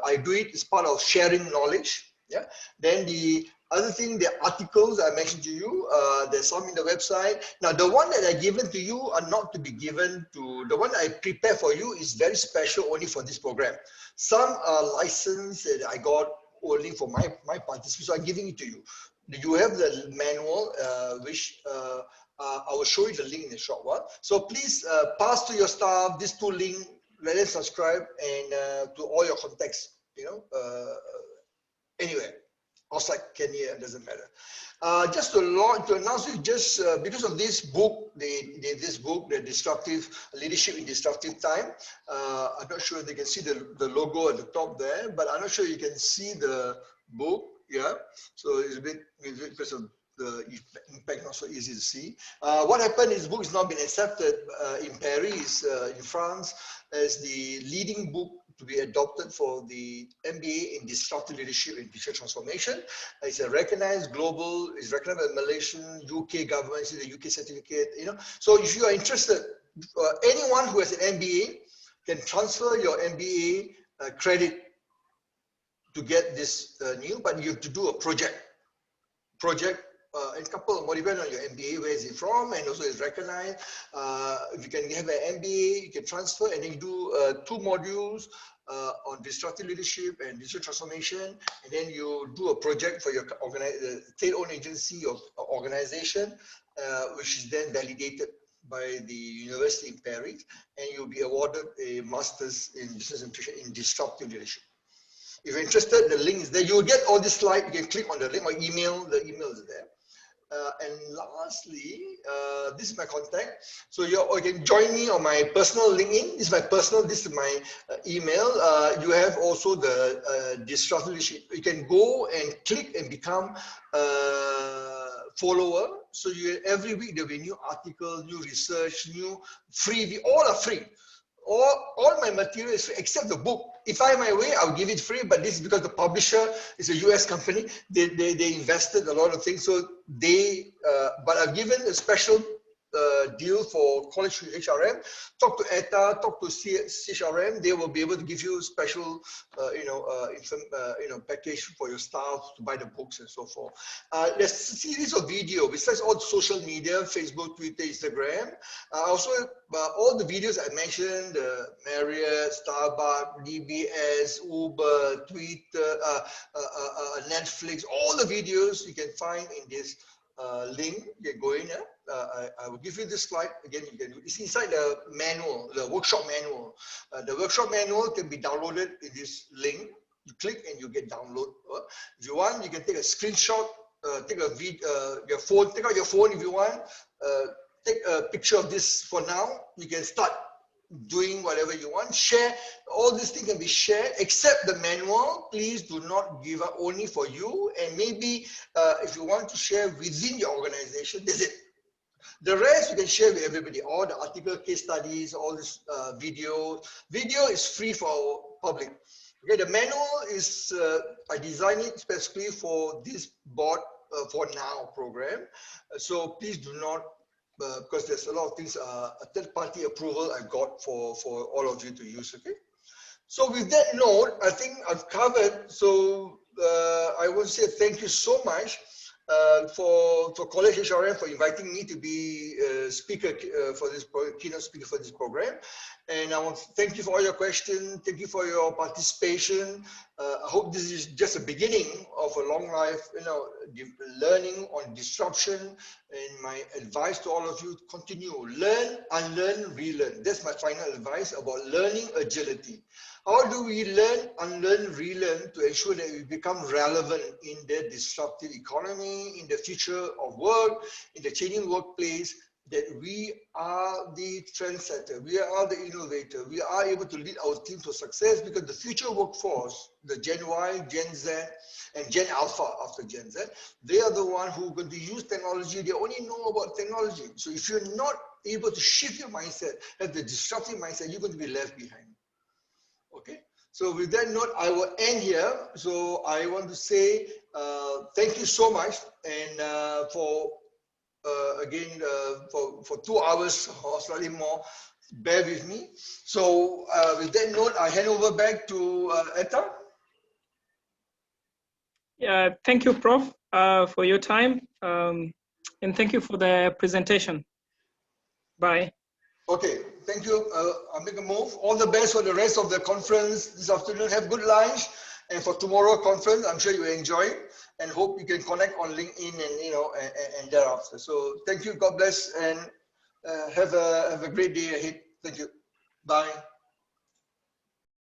I do it. It's part of sharing knowledge. Yeah. Then the other thing, the articles I mentioned to you, there's some in the website. Now, the one that I given to you are not to be given to, the one I prepare for you is very special only for this program. Some are licensed that I got only for my participants, so I'm giving it to you. You have the manual, which I will show you the link in a short while. So please pass to your staff these two links, let them subscribe, and to all your contacts, you know, anywhere. Outside Kenya, it doesn't matter. Just to announce it, just because of this book, this book, the Disruptive Leadership in Disruptive Time. I'm not sure if they can see the logo at the top there, but I'm not sure you can see the book. Yeah, so it's a bit because of the impact, not so easy to see. What happened is, book is now been accepted in Paris, in France, as the leading book to be adopted for the MBA in Disruptive Leadership and Digital Transformation. It's a recognized global, it's recognized by Malaysian, UK government, the UK certificate, you know. So if you are interested, anyone who has an MBA can transfer your MBA credit to get this new, but you have to do a project. And a couple of modules on your MBA, where is it from, and also it's recognized. If you can have an MBA, you can transfer, and then you do 2 modules on disruptive leadership and digital transformation, and then you do a project for your state-owned agency or organization, which is then validated by the university in Paris, and you'll be awarded a master's in business administration in disruptive leadership. If you're interested, the link is there. You will get all this slide. You can click on the link or email. The email is there. And lastly, this is my contact. So you can join me on my personal LinkedIn. This is my personal. This is my email. You have also the disruptive leadership. You can go and click and become follower. So every week there'll be new articles, new research, new free. All are free. All my material is free except the book. If I have my way, I'll give it free, but this is because the publisher is a US company. They invested a lot of things. So but I've given a special deal for college HRM. Talk to ETA, talk to CHRM. They will be able to give you special, package for your staff to buy the books and so forth. There's a series of video besides all the social media, Facebook, Twitter, Instagram. Also, all the videos I mentioned, Marriott, Starbucks, DBS, Uber, Twitter, Netflix, all the videos you can find in this link. You can go in. I will give you this slide again. You can. It's inside the manual, the workshop manual. The workshop manual can be downloaded in this link. You click and you get download. If you want, you can take a screenshot. Take a your phone. Take out your phone if you want. Take a picture of this for now. You can start doing whatever you want. Share. All these things can be shared except the manual. Please do not give up only for you. And maybe if you want to share within your organization, that's it. The rest you can share with everybody. All the article, case studies, all this video. Video is free for public. Okay, the manual is I designed it specifically for this board for now program. So please do not. Because there's a lot of things, a third-party approval I got for all of you to use, okay? So with that note, I think I've covered. So I want to say thank you so much for College HRM for inviting me to be speaker for this keynote speaker for this program. And I want to thank you for all your questions. Thank you for your participation. I hope this is just a beginning of a long life, learning on disruption. And my advice to all of you: continue, learn, unlearn, relearn. That's my final advice about learning agility. How do we learn, unlearn, relearn to ensure that we become relevant in the disruptive economy, in the future of work, in the changing workplace? That we are the trendsetter, we are the innovator, we are able to lead our team to success, because the future workforce, the Gen Y, Gen Z, and Gen Alpha after Gen Z, they are the ones who are going to use technology. They only know about technology. So if you're not able to shift your mindset, have the disruptive mindset, you're going to be left behind. Okay, So with that note, I will end here. So I want to say thank you so much, and for again for 2 hours or slightly more, bear with me. So with that note, I hand over back to Etta. Yeah, thank you, Prof, for your time, and thank you for the presentation. Bye. Okay, thank you. I'll make a move. All the best for the rest of the conference this afternoon. Have good lunch, and for tomorrow conference, I'm sure you enjoy it, and hope you can connect on LinkedIn and and thereafter. So thank you. God bless, and have a great day ahead. Thank you. Bye.